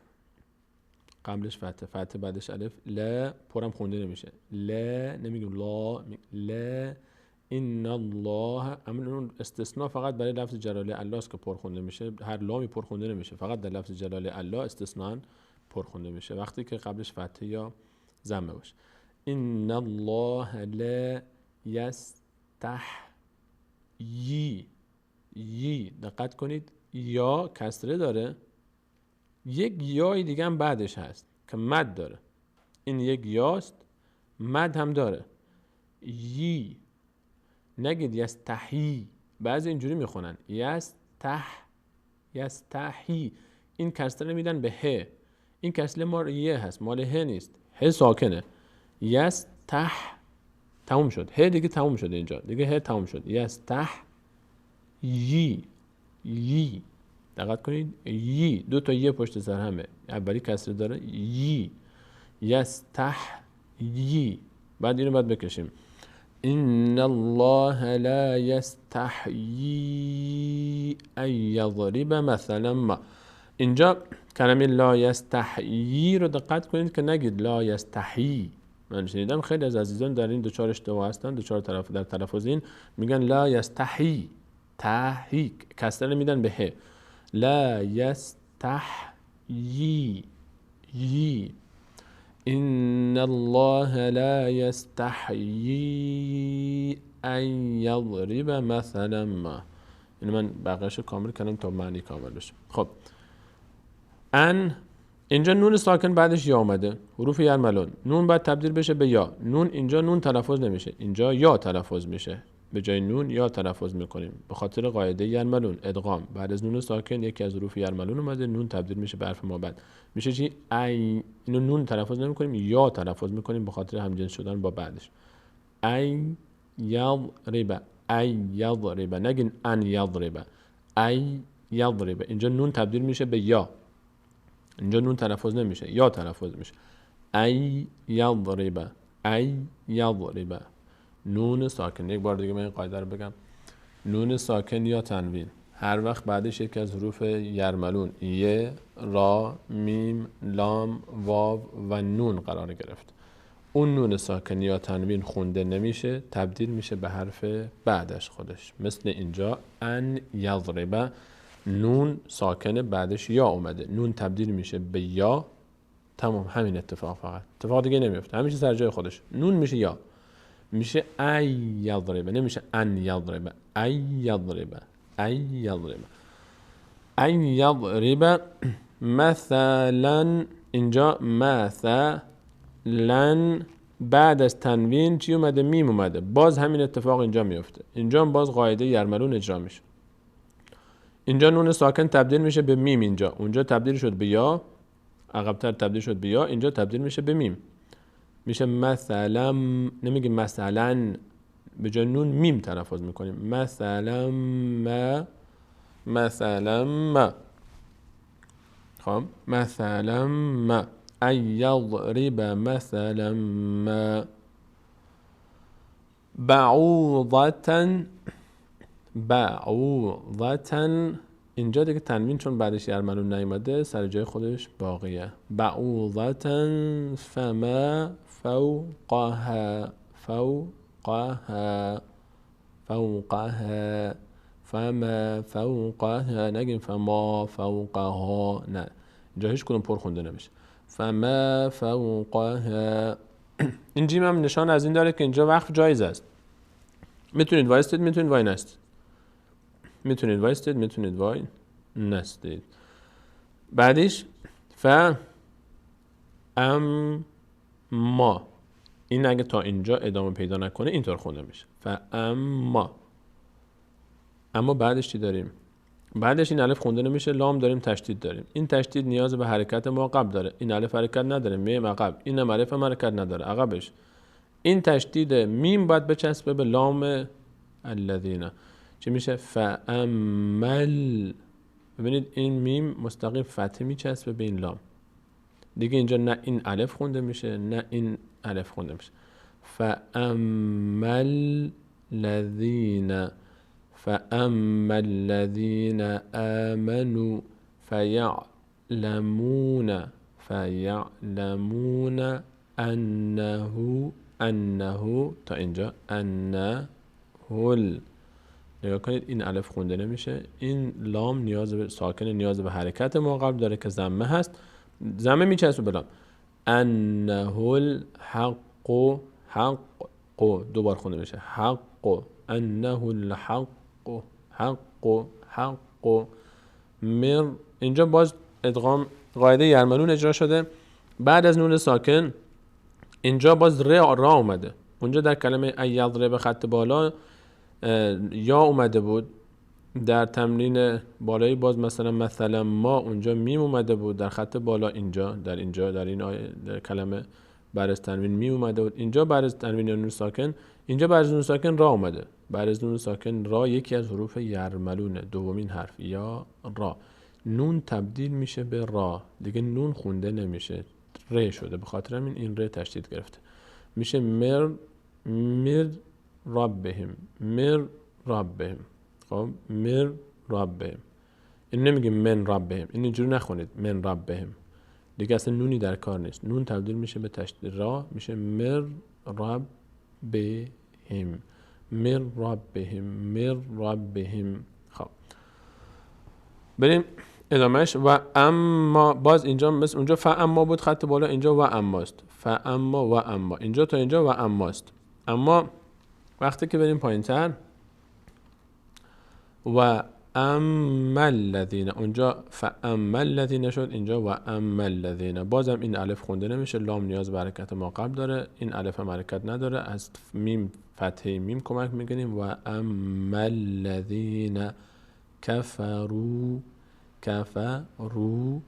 قبلش فتحه، فتحه بعدش الف، لا پرم خونده نمیشه، لا نمیگیم لا، لا. ان الله، اما استثناء فقط برای لفظ جلاله الله است که پر خونده میشه، هر لامی پر خونده نمیشه، فقط در لفظ جلاله الله استثناء پر خونده میشه وقتی که قبلش فتحه یا ضمه باشه. ان الله لا یستحیی، دقت کنید یا کسره داره، یک یای دیگه هم بعدش هست که مد داره. این یک یاست، مد هم داره. نگید یستحی، بعضی اینجوری میخونن یستحی. این کسره میدن به ه، این کسره مال یه هست، مال ه نیست، ه ساکنه. تموم شد، ه دیگه تموم شده، اینجا دیگه ه تموم شد. یستحیی، دقت کنید، دو تا یه پشت سر همه، اولی کسره داره، یستحیی. بعد اینو باید بکشیم. ان الله لا یستحیی ان یضرب مثلا ما. اینجا کلمه لا یستحیی رو دقت کنید که نگید لا یستحیی. من شنیدم خیلی از عزیزان در این دوچار اشتباه هستن، دوچار در تلفظ این میگن لا یستحیی، تحیک کسره میدن به ه. لا یستحیی، ان الله لا یستحیی ان یضرب مثلا ما. اینو من بقیه‌شو کامل کردم تا معنی کامل بشه. خب ان، اینجا نون ساکن بعدش یا اومده، حروف یرملون، نون بعد تبدیل بشه به یا. نون اینجا نون تلفظ نمیشه، اینجا یا تلفظ میشه، به جای نون یا تلفظ میکنیم به خاطر قاعده یرملون، ادغام. بعد از نون ساکن یکی از حروف یرملون اومده، نون تبدیل میشه به حرف ما بعد میشه چی؟ ای. اینو نون تلفظ نمیکنیم، یا تلفظ میکنیم به خاطر همجنس شدن با بعدش. ای یضرب، ای یضرب، نگین ان یضرب، ای یضرب. اینجا نون تبدیل میشه به یا، اینجا نون تلفظ نمیشه، یا تلفظ میشه. ای یضرب، ای یضرب. نون ساکن، یک بار دیگه من این قاعده رو بگم، نون ساکن یا تنوین هر وقت بعدش یکی از حروف یرملون ی، را، میم، لام، واو و نون قرار گرفت، اون نون ساکن یا تنوین خونده نمیشه، تبدیل میشه به حرف بعدش خودش. مثل اینجا ان یضرب، نون ساکن بعدش یا اومده، نون تبدیل میشه به یا، تمام. همین اتفاق، فقط اتفاق دیگه نمیفته، همیشه سر جای خودش. نون میشه یا، میشه ای یضرب، نمیشه ان یضرب. ای یضرب، ای یضرب، ای یضرب. مثلا اینجا مثلا بعد از تنوین چی اومده؟ میم اومده. باز همین اتفاق اینجا میفته. اینجا باز قاعده یرملون اجرا میشه. اینجا نون ساکن تبدیل میشه به میم، اینجا اونجا تبدیل شد به یا، عقب‌تر تبدیل شد به یا، اینجا تبدیل میشه به میم. میشه مثلا، نمیگه مثلا، به جای نون میم تلفظ میکنیم. مثلا ما، مثلا ما. خب مثلا ما، ای یضرب مثلا ما. بعوضة، بعوضة. اینجا دیگه تنوین چون بعدش یرملون نیومده سر جای خودش باقیه. بعوضة فما فوقها، فوقها، فوقها، فما فوقها. نگیم فما فوقها، نه، اینجا هیچ کدوم پر خونده نمیشه. فما فوقها. این جیم هم نشان از این داره که اینجا وقف جایز است. میتونید وایستید، میتونید وای نستید. میتونید وایستید، میتونید وای نستید. بعدش اما، این اگه تا اینجا ادامه پیدا نکنه اینطور خونده میشه. اما بعدش چی داریم؟ بعدش این الف خونده نمیشه، لام داریم، تشدید داریم. این تشدید نیاز به حرکت معقب داره، این الف حرکت نداره، میم عقب، این هم الف حرکت نداره عقبش. این تشدید میم باید بچسبه به لام الذین. چی میشه؟ فامل. ببینید این میم مستقیم فتحه میچسبه به این لام دیگه. اینجا نه این الف خونده میشه نه این الف خونده میشه. فامل الذین، فاما الذین آمنوا فیعلمون، فیعلمون انه تا اینجا انه ال. نگاه کنید این الف خونده نمیشه، این لام نیاز به ساکن، نیاز به حرکت معقب داره که ضمه هست، ضمه میچسبه به لام. انه الحق، حق، دوبار خونده میشه حق، انه الحق، حق، حق. مر. اینجا باز ادغام قاعده یرملون اجرا شده. بعد از نون ساکن اینجا باز را اومده. اونجا در کلمه ایضرب خط بالا یا اومده بود، در تمرین بالایی باز مثلا ما اونجا میم اومده بود، در خط بالا اینجا در این در کلمه بعد از تنوین میم اومده بود. اینجا بعد از تنوین نون ساکن، اینجا بعد از نون ساکن را اومده. بعد از نون ساکن را یکی از حروف یرملونه، دومین حرف یا را. نون تبدیل میشه به را، دیگه نون خونده نمیشه، ر شده، به خاطر همین این ر تشدید گرفته میشه مر ربهم، مر ربهم. خب مر ربهم، این نمیگه من ربهم، این اینجوری نخونید من ربهم، دیگه اصلا نونی در کار نیست. نون تبدیل میشه به تشدید را، میشه مر ربهم، مر ربهم، مر ربهم. خب بریم ادامهش. و اما باز اینجا مثل اونجا فاما بود خط بالا، اینجا و اماست. فاما و اما، اینجا تا اینجا و اماست. اما وقتی که بریم پایین تر و اما الذین، اونجا فاما الذین شد، اینجا و اما الذین. بازم این الف خونده نمیشه، لام نیاز به حرکت معقب داره، این الف هم حرکت نداره، از میم فتحه میم کمک میگیریم. و اما الذین کفروا، کفروا،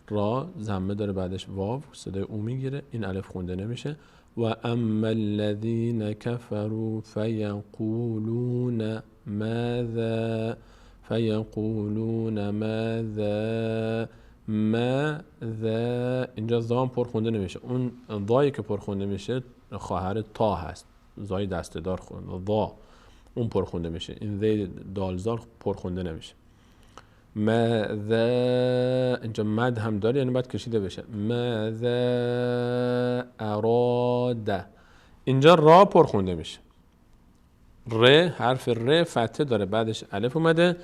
را ضمه داره بعدش واو، صدای او میگیره، این الف خونده نمیشه. و اما الذین کفروا فیقولون ماذا، فیقولون ماذا، ماذا. اینجا ضام پر خونده نمیشه، اون ضایی که پر خونده میشه خواهر تا هست، ضای دسته‌دار خونده، ضا اون پر خونده میشه، این ذی دالزار پر خونده نمیشه. ماذا، اینجا مد هم داره یعنی باید کشیده بشه. ماذا اراد، اینجا را پر خونده میشه. ر، حرف ر فتحه داره بعدش الف اومده.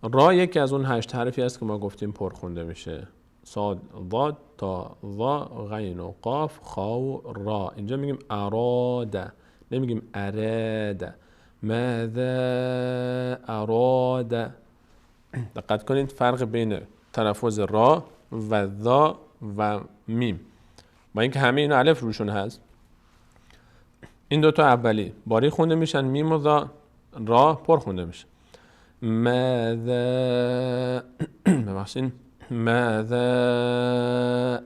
را یکی از اون 8 حرفی است که ما گفتیم پر خونده میشه. صاد، ضاد، تا، ضا، غین و قاف، خا و را. اینجا میگیم اراد، نمیگیم اراد. ماذا اراد. دقت کنید فرق بین تلفظ را و ذا و میم، با اینکه همه اینا الف روشون هست، این دوتا اولی باری خونده میشن، میم و ذا، را پر خونده میشه. ماذا ببخشید، ماذا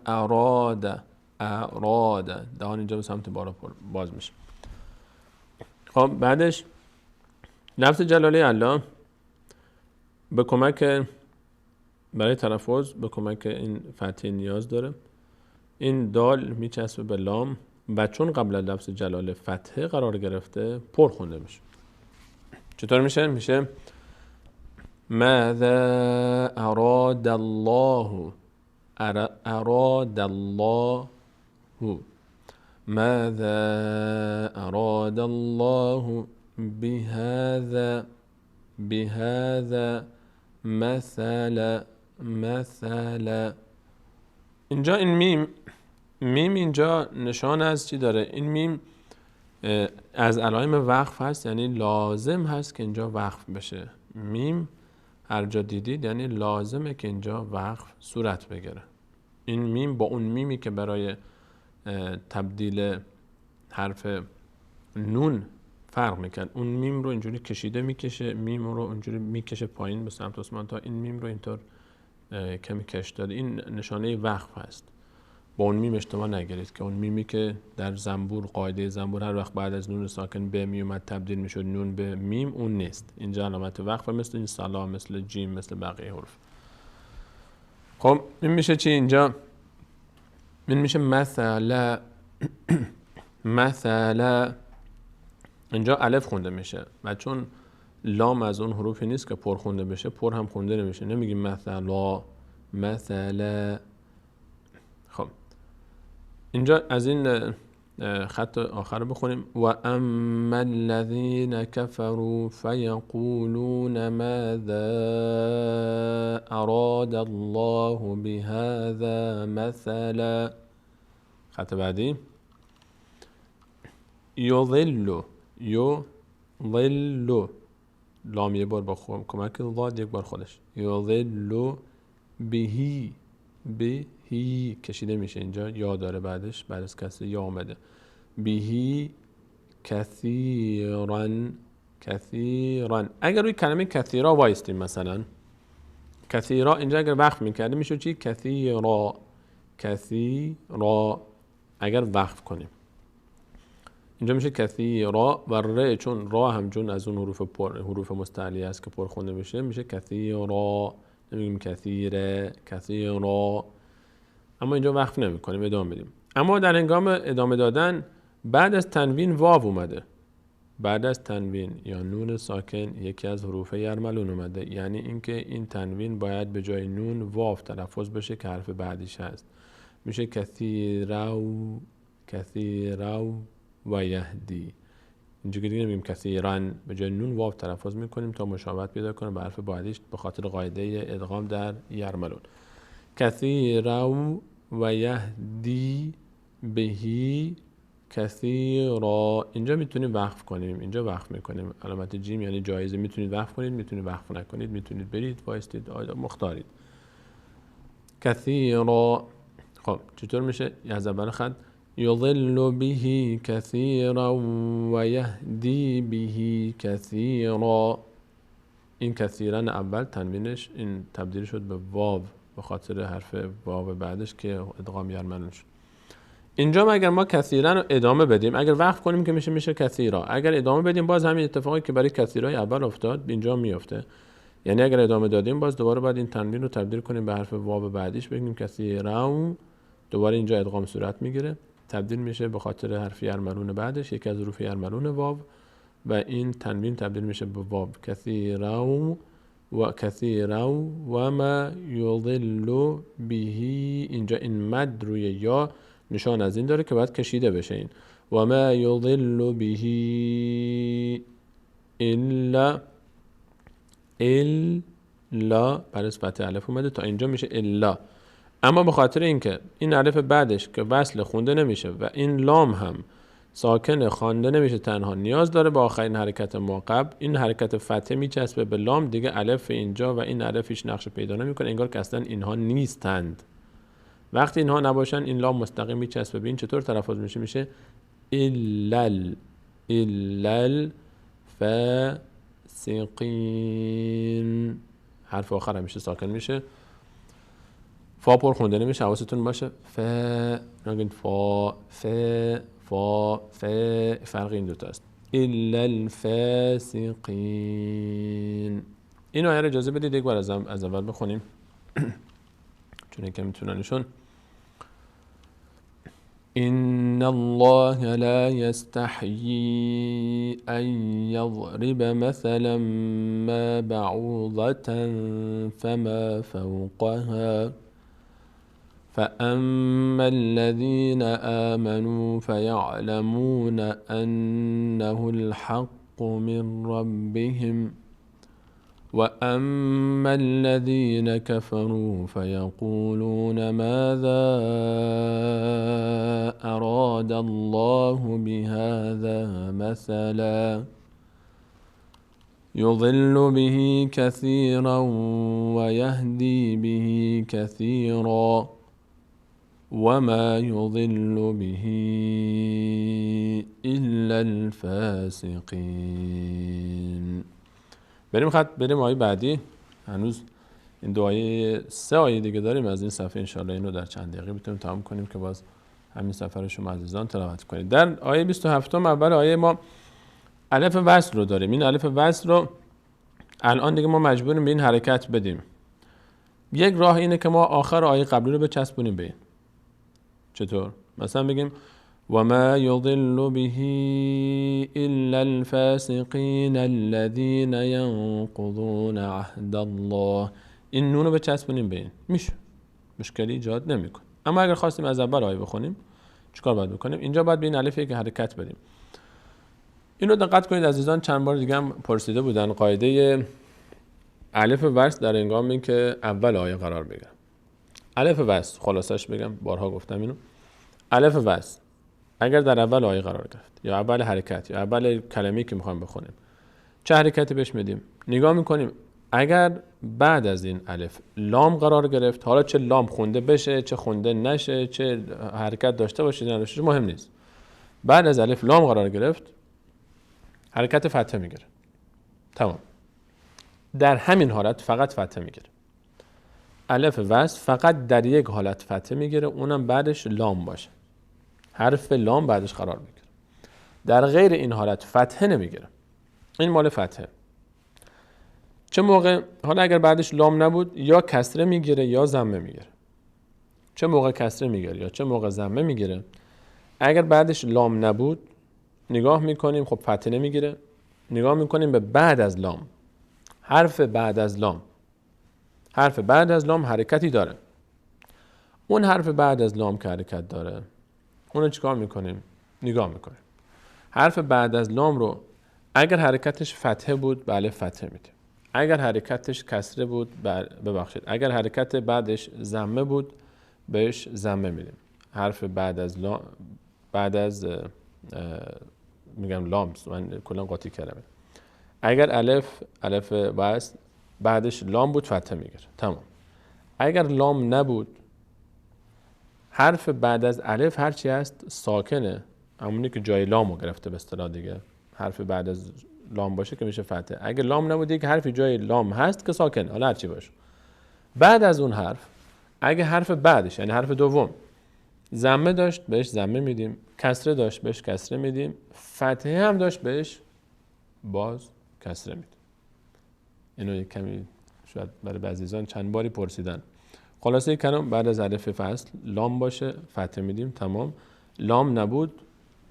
اراد، اراد، دهان اینجا به سمت بالا باز میشه. خب بعدش لفظ جلاله الله به کمک برای تلفظ به کمک این فتحه نیاز داره. این دال میچسبه به لام و چون قبل از لفظ جلاله فتحه قرار گرفته پر خونده میشه. چطور میشه؟ میشه ماذا اراد الله، اراد الله، ماذا اراد الله بهذا، بهذا مثلا، مثلا. اینجا این میم اینجا نشان از چی داره؟ این میم از علائم وقف هست، یعنی لازم هست که اینجا وقف بشه. میم هر جا دیدید یعنی لازمه که اینجا وقف صورت بگیره. این میم با اون میمی که برای تبدیل حرف نون فرق میکرد، اون میم رو اینجوری کشیده میکشه، میم رو اینجوری میکشه پایین به سمت عثمان تا این میم رو اینطور کمی کش داده. این نشانه وقف هست. با اون میم اشتباه نگیرید که اون میمی که در زنبور، قاعده زنبور هر وقت بعد از نون ساکن به می اومد تبدیل میشد نون به میم، اون نیست. اینجا علامت وقف مثل این سلام، مثل جیم، مثل بقیه حروف. خب این میشه چی اینجا؟ این میشه مثلا. مثلا اینجا الف خونده میشه و چون لام از اون حروفی نیست که پر خونده بشه، پر هم خونده نمیشه. نمیگیم مثلا، مثلا. خب اینجا از این خط آخر بخونیم. و اما الذین کفروا فیقولون ماذا اراد الله بهذا مثلا. خط بعدی یضل، یضل، لام یه بار با کمک ضاد یک بار خودش. یضل بهی، بهی کشیده میشه، اینجا یا داره بعدش، بعد از کسر یا اومده. بهی کثیرا، کثیرا. اگر روی کلمه کثیرا وایستیم مثلا، کثیرا اینجا اگر وقف میکردیم میشه چی؟ کثیرا، کثیرا. اگر وقف کنیم اینجا میشه کثیرا و ر، چون را هم چون از اون حروف مستعلیه است که پر خونده میشه کثیرا، نمیگیم کثیره، کثیرا. اما اینجا وقف نمی کنیم، ادامه بدیم. اما در هنگام ادامه دادن بعد از تنوین واو اومده. بعد از تنوین یا نون ساکن یکی از حروف یرملون اومده، یعنی اینکه این تنوین باید به جای نون واو تلفظ بشه که حرف بعدیش هست. میشه کثیرو، کثیرو و یهدی. اینجا که دیگه نمیگیم کثیرن، به جای نون واو تلفظ میکنیم تا مشابهت پیدا کنه به حرف بعدیش به خاطر قاعده ادغام در یرملون. کثیرو و یهدی بهی کثیرا. اینجا میتونیم وقف کنیم، اینجا وقف میکنیم. علامت جیم یعنی جایزه، میتونید وقف کنید، میتونید وقف نکنید، میتونید برید وایستید، مختارید. کثیرا. خب چطور میشه؟ از اول خط یضل به کثیرا و یهدی به کثیرا. این کثیرن اول تنوینش این تبدیل شد به واو به خاطر حرف واو بعدش که ادغام یرملون شد. اینجا اگر ما کثیرن رو ادامه بدیم، اگر وقف کنیم که میشه کثیرا، اگر ادامه بدیم باز همین اتفاقی که برای کثیرای اول افتاد اینجا میفته. یعنی اگر ادامه دادیم باز دوباره بعد این تنوین رو تبدیل کنیم به حرف واو بعدیش، بگیم کثیرا، دوباره اینجا ادغام صورت میگیره، تبدیل میشه به خاطر حرف یرملون بعدش، یکی از حروف یرملون واو، و این تنوین تبدیل میشه به واو. کثیرا و کثیرا و ما یضل به. اینجا این مد روی یا نشان از این داره که باید کشیده بشه. این و ما یضل به الا برای فتح الف اومده تا اینجا میشه الا. اما به خاطر اینکه این الف بعدش که وصل خونده نمیشه و این لام هم ساکن خوانده نمیشه تنها، نیاز داره با آخرین حرکت ما قبل این حرکت فتحه میچسبه به لام، دیگه الف اینجا و این الف هیچ نقش پیدا نمیکنه، انگار که اصلا اینها نیستند. وقتی اینها نباشن این لام مستقیم میچسبه به این. چطور تلفظ میشه؟ میشه الا الفاسقین. حرف آخر همیشه ساکن میشه، فا پر خونده نمیشه، حواستون باشه. نگید فا فرق این دوتا است. الا الفاسقین. این آیه رو اجازه بدید یک بار از اول بخونیم چون که میتوننشون. إن الله لا يستحيي أن يضرب مثلا ما بعوضة فما فوقها فأما الذين آمنوا فيعلمون أنه الحق من ربهم وأما الذين كفروا فيقولون ماذا أراد الله بهذا مثلا يضل به كثيرا ويهدي به كثيرا وما يضل به إلا الفاسقين. بریم آیه بعدی. هنوز این دو آیه 3 آیه دیگه داریم از این صفحه، انشاءالله اینو در چند دقیقه بتونیم تمام کنیم که باز همین صفحه رو شما عزیزان تلاوت کنید. در آیه 27 اول آیه ما الف وصل رو داریم. این الف وصل رو الان دیگه ما مجبوریم به این حرکت بدیم. یک راه اینه که ما آخر آیه قبلی رو بچسبونیم به این. چطور؟ مثلا بگیم و ما یضل به الا الفاسقین الذین ینقضون عهد الله. این نون رو بچسبونیم به این، میشه، مشکلی ایجاد نمیکنه. اما اگر خواستیم از اول آیه بخونیم چیکار باید بکنیم؟ اینجا باید به این الف یک حرکت بدیم. اینو دقت کنید عزیزان، چند بار دیگه هم پرسیده بودن قاعده الف وصل در هنگامی که اول آیه قرار بگیره. الف وصل خلاصش بگم، بارها گفتم اینو. الف وصل اگر در اول آیه قرار گرفت یا اول حرکت یا اول کلمه‌ای که میخوایم بخونیم، چه حرکتی بهش میدیم؟ نگاه میکنیم اگر بعد از این الف لام قرار گرفت، حالا چه لام خونده بشه چه خونده نشه، چه حرکت داشته باشه نداشته مهم نیست، بعد از الف لام قرار گرفت حرکت فتحه میگیره. تمام. در همین حالت فقط فتحه میگیره. الف وصل فقط در یک حالت فتحه میگیره، اونم بعدش لام باشه، حرف لام بعدش قرار میگیره. در غیر این حالت فتحه نمیگیره. این مال فتحه. چه موقع؟ حالا اگر بعدش لام نبود یا کسره میگیره یا ضمه میگیره. چه موقع کسره میگیره یا چه موقع ضمه میگیره؟ اگر بعدش لام نبود نگاه میکنیم خب فتحه نمیگیره، نگاه میکنیم به بعد از لام. حرف بعد از لام حرکتی داره. اون حرف بعد از لام که حرکت داره اونو چیکار میکنیم؟ نگاه میکنیم. حرف بعد از لام رو اگر حرکتش فتحه بود بله فتحه میدیم. اگر حرکتش کسره بود اگر حرکت بعدش ضمه بود بهش ضمه میدیم. حرف بعد از لام میگم لام، من کلا قاطی کردم. اگر الف وصل بعدش لام بود فتحه میگیره. تمام. اگر لام نبود حرف بعد از الف هرچی هست ساکنه، همونی که جای لامو گرفته به اصطلاح دیگه. حرف بعد از لام باشه که میشه فتحه. اگر لام نبود یک حرفی جای لام هست که ساکنه، حالا هرچی باشه. بعد از اون حرف اگه حرف بعدش یعنی حرف دوم ضمه داشت بهش ضمه میدیم، کسره داشت بهش کسره میدیم، فتحه هم داشت بهش باز کسره میدیم. اینو یک کمی شاید برای عزیزان چند باری پرسیدن. خلاصه کلام بعد از الف فصل لام باشه فتحه میدیم. تمام. لام نبود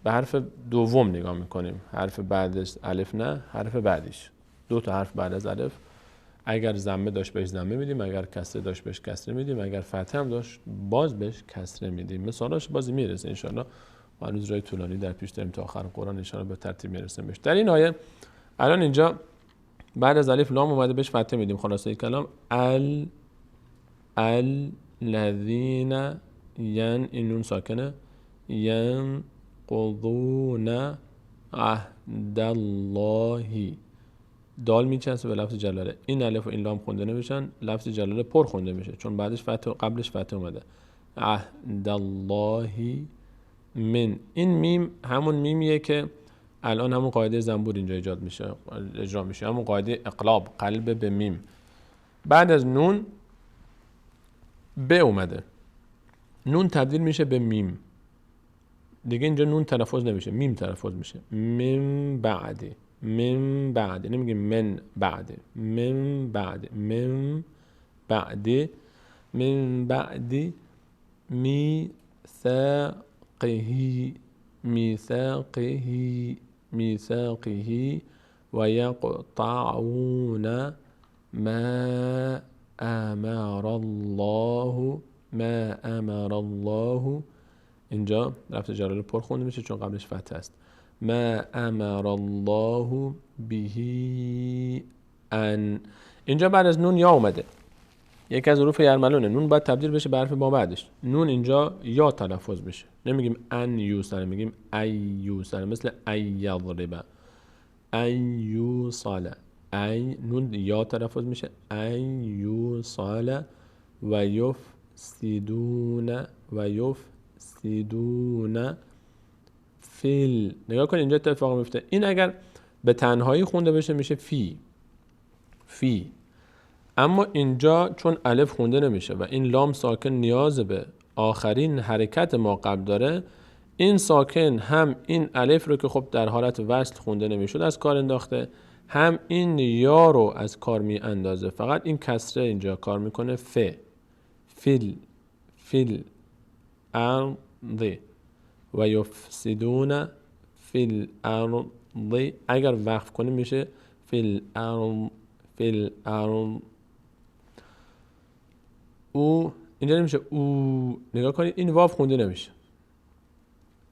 به حرف دوم نگاه میکنیم، حرف بعدش الف نه، حرف بعدیش. 2 تا حرف بعد از الف اگر ضمه داشت بهش ضمه میدیم، اگر کسره داشت بهش کسره میدیم، اگر فتحه هم داشت باز بهش کسره میدیم. مثالاش بازی میرسه ان شاء الله. هنوز راه طولانی در پیش داریم تا آخر قرآن ان شاء الله به ترتیب میرسیم بهش. در این آیه الان اینجا بعد از الف لام اومده بهش فتحه میدیم. خلاصه کلام الذین ین، این نون ساکنه، ینقضون عهد الله، دال میچسبه به لفظ جلاله. این الف و این لام خونده نمیشن، لفظ جلاله پر خونده میشه چون بعدش فتح و قبلش فتح اومده. عهد الله من، این میم همون میمیه که الان همون قاعده زنبور اینجا ایجاد میشه، اجرا میشه، همون قاعده اقلاب، قلب به میم. بعد از نون ب اومده، نون تبدیل میشه به میم دیگه. اینجا نون تلفظ نمیشه، میم تلفظ میشه. من بعد، من بعد، نمیگیم من بعد، من بعد، من بعد، من بعد میثاقه، میثاقه، میثاقه و یقطعون ما امر الله، ما امر الله. اینجا لفظ جلاله پر خونده میشه چون قبلش فتح است. ما امر الله به ان، اینجا بعد از نون یا اومده، یکی از حروف یرملونه، نون باید تبدیل بشه به حرف با بعدش. نون اینجا یا تلفظ بشه، نمیگیم ان یوصل، میگیم ای یوصل، مثل ای یضرب، ای یوصل، ای نون یا تلفظ میشه، ای یوصل و یفسدون، و یفسدون فیل. نگاه کن اینجا اتفاق میفته. این اگر به تنهایی خونده بشه میشه فی، فی. اما اینجا چون الف خونده نمیشه و این لام ساکن نیاز به آخرین حرکت ما قبل داره، این ساکن هم این الف رو که خب در حالت وصل خونده نمیشد از کار انداخته، هم این یا رو از کار می اندازه. فقط این کسره اینجا کار میکنه. فیل، فیل ارض و یفسدون فی الارض. اگر وقف کنیم میشه فی الارض، فی الارض. او اینجا نمیشه او. نگاه کنید این واو خونده نمیشه.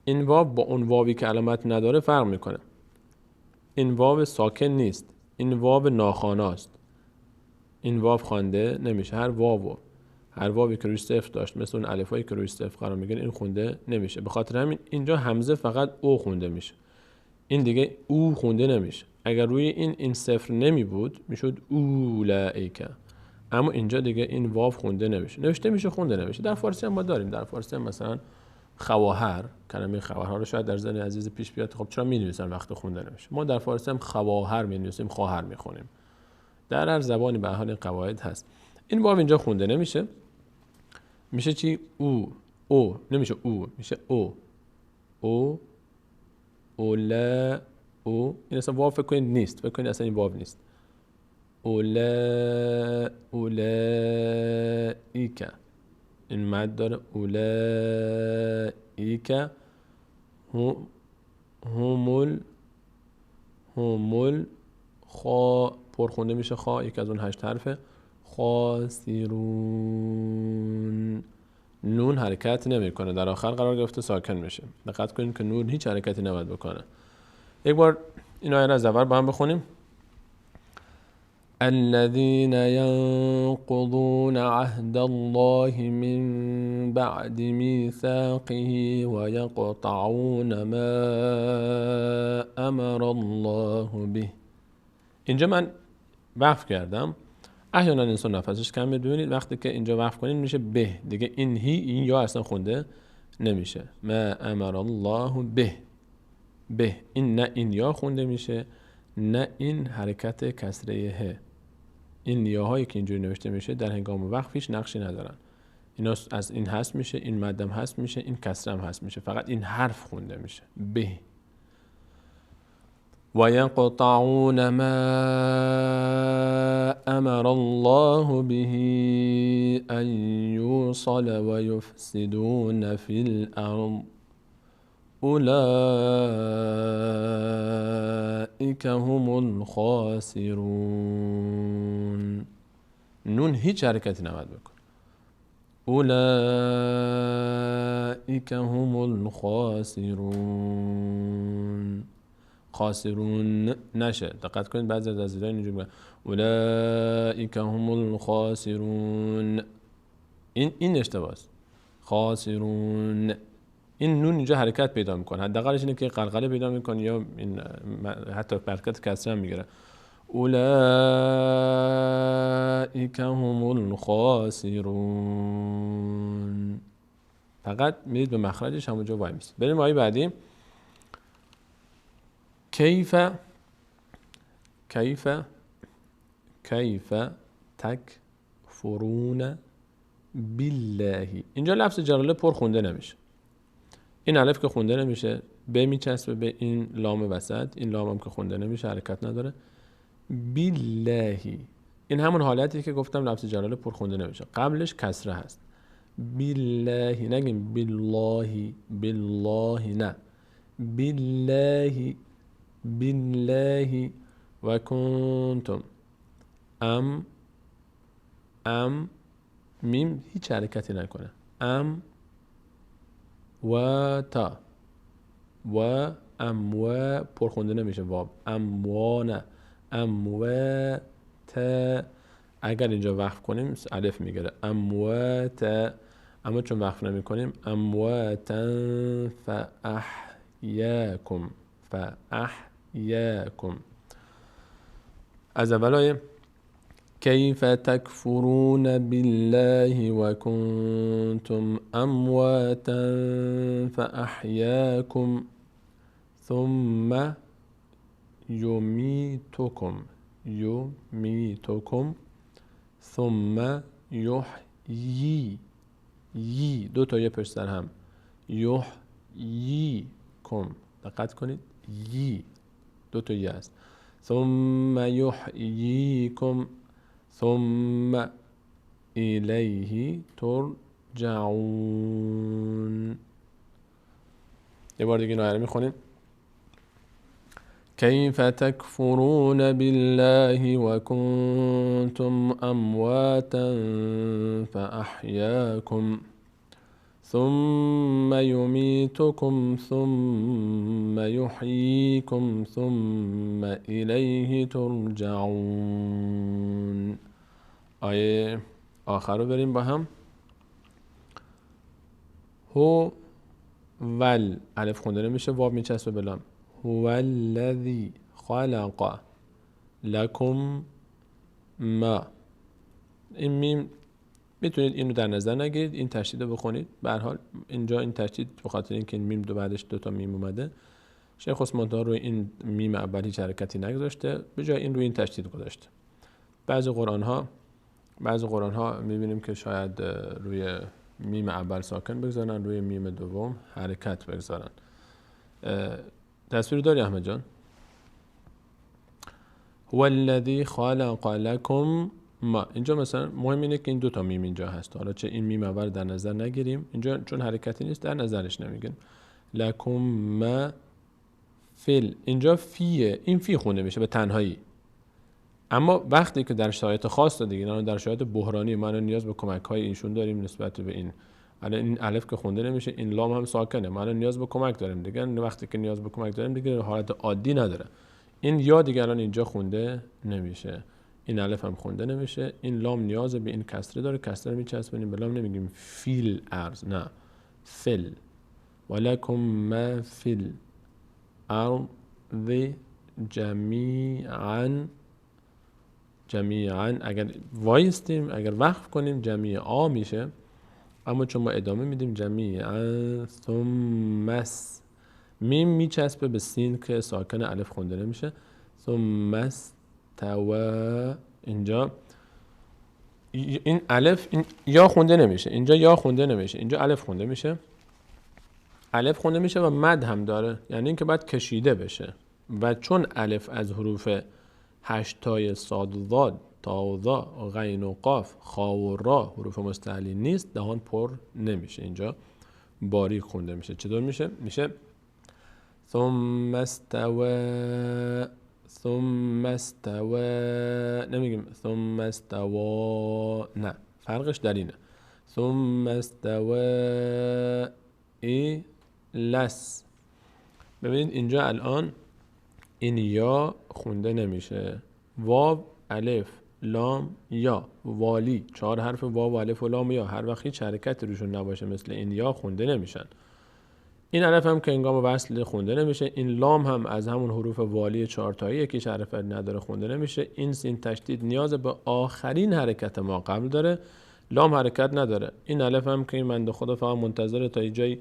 این واو با اون واوی که علامت نداره فرق میکنه. این واو ساکن نیست، این واو ناخواناست. این واو خوانده نمیشه. هر واوی که روی صفر داشت مثل اون الفایی که روی صفر قرار میگیره این خونده نمیشه. به خاطر همین اینجا همزه فقط او خونده میشه، این دیگه او خونده نمیشه. اگر روی این صفر نمی بود میشد اولئک، اما اینجا دیگه این واو خونده نمیشه. نوشته میشه، خونده نمیشه. در فارسی هم ما داریم، در فارسی هم مثلا خواهر، کلمه خواهر رو شاید در ذهن عزیز پیش بیاد خب چرا می‌نویسن وقتی خونده نمیشه. ما در فارسی هم خواهر می‌نویسیم، خواهر می‌خونیم. در هر زبانی به حال قواعد هست. این واو اینجا خونده نمیشه، میشه چی؟ او نمیشه، او میشه او اولا او. این اصلا واو فکر کنید نیست، فکر کنید اصلا این واو نیست. اولئک، این مد داره. اولئک همول خا پرخونده میشه، خا یک از اون 8 حرفه. خاسرون، نون حرکت نمیکنه، در آخر قرار گرفته ساکن میشه. دقت کنید که نون هیچ حرکتی نباید بکنه. یک بار این آیه را از اول با هم بخونیم. الذين ينقضون عهد الله من بعد ميثاقه ويقطعون ما امر الله به. اینجا من وقف کردم، احیانا انسان نفسش کمه. ببینید وقتی که اینجا وقف کنید میشه به، دیگه این یا اصلا خونده نمیشه. ما امر الله به، این نه این یا خونده میشه نه این حرکت کسره ه. این یاهایی که اینجوری نوشته میشه در هنگام وقف هیچ نقشی ندارن. اینا از این حذف میشه، این مدم حذف میشه، این کسره هم حذف میشه، فقط این حرف خونده میشه به. و یقطعون ما امر الله به ان یوصل و یفسدون فی الارض اولئک هم الخاسرون. نون هیچ حرکتی نباید بکن. اولئک هم الخاسرون. خاسرون نشه. دقت کنید بعضی از زیرای اینجوری میگن اولئک هم الخاسرون. این اشتباهه. خاسرون. این نون اینجا حرکت پیدا میکنه. حداقلش اینه که قلقله پیدا میکنه یا این حتی حرکت کسره هم میگیره. اولئک هم الخاسرون. فقط میرید به مخرجش همونجا وای میسید. بریم آیه بعدی. کیف تکفرون بالله. اینجا لفظ جلاله پر خونده نمیشه. این الف که خونده نمیشه، به میچسبه به این لام وسط، این لام هم که خونده نمیشه، حرکت نداره. بالله این همون حالتیه که گفتم لفظ جلاله پر خونده نمیشه. قبلش کسره هست. بالله نگیم بالله، بالله نه، بالله بالله و کنتم. ام میم هیچ حرکتی نکنه. ام و تا و اموا پرخونده نمیشه. واب اموانا امواتا. اگر اینجا وقف کنیم الف میگیره امواتا، اما چون وقف نمی کنیم امواتا فاحیاکم. از اول آیه کیف تکفرون بالله و کنتم امواتا فاحیاکم ثم یمیتکم ثم یحیی. دو تا یه پشت سر هم. یحییکم. دقت کنید دو تا یه است. ثم یحییکم ثم الیه ترجعون. یه بار دیگه این آیه رو میخونیم. کیف تکفرون بالله و کنتم امواتا فاحیاکم ثم یمیتکم ثم یحییکم ثم الیه ترجعون. آیه آخر رو بریم با هم. هو ول الف خونده نمیشه، واب میچسبه به لام. هو الذی خلق لکم ما. این میم میتونید اینو در نظر نگیرید، این تشدید رو بخونید. به هر حال اینجا این تشدید به خاطر اینکه این میم بعدش دو تا میم اومده، شیخ عثمان طاهر روی این میم اول هیچ حرکتی نگذاشته، به جای این روی این تشدید گذاشته. بعضی قرآن ها میبینیم که شاید روی میم اول ساکن بگذارن، روی میم دوم حرکت بگذارن. تصویر داری احمد جان؟ هو الذی خلق لکم ما. اینجا مثلا مهم اینه که این دو تا میم اینجا هست. حالا چه این میم اول در نظر نگیریم، اینجا چون حرکتی نیست در نظرش نمیگیریم. لکم ما فیل. اینجا فیه، این فی خونده میشه به تنهایی. اما وقتی که در شرایط خاص دیگه، در شرایط بحرانی ما نیاز به کمک های ایشون داریم نسبت به این. الان این الف که خونده نمیشه، این لام هم ساکنه، ما نیاز به کمک داریم دیگه. وقتی که نیاز به کمک داریم دیگه حالت عادی نداره. این یا دیگه الان اینجا خونده نمیشه، این الف هم خونده نمیشه. این لام نیاز به این کسره داره، کسره میچسبونیم به لام، نمیگیم فیل ارض، نه فل. ولکم ما فیل ارض جمیعا. اگر وایستیم، اگر وقف کنیم جمیعا میشه، اما چون ما ادامه میدیم جمیعا ثم میم میچسبه به سین که ساکن الف خونده نمیشه. ثم استوى. اینجا این الف این یا خونده نمیشه، اینجا یا خونده نمیشه، اینجا الف خونده میشه. الف خونده میشه و مد هم داره، یعنی اینکه باید کشیده بشه. و چون الف از حروف 8 تای صاد و ضاد تا و ضا غین و قاف خا و را حروف مستعلی نیست، دهان پر نمیشه، اینجا باریک خونده میشه. چطور میشه؟ میشه ثم استوى ثم استوى، نمیگیم ثم استوى، نه، فرقش در اینه. ثم استوى لس. ببینید اینجا الان این یا خونده نمیشه. واو، الف، لام، یا، والی، 4 حرف واو و الف و لام و یا، هر وقت هیچ حرکتی روشون نباشه مثل این یا خونده نمیشن. این الف هم که هنگام وصل خونده نمیشه. این لام هم از همون حروف والی 4 تایی یکیش حرف نداره خونده نمیشه. این سین تشدید نیاز به آخرین حرکت ما قبل داره، لام حرکت نداره. این الف هم که این بنده خدا فقط منتظره تا اینجای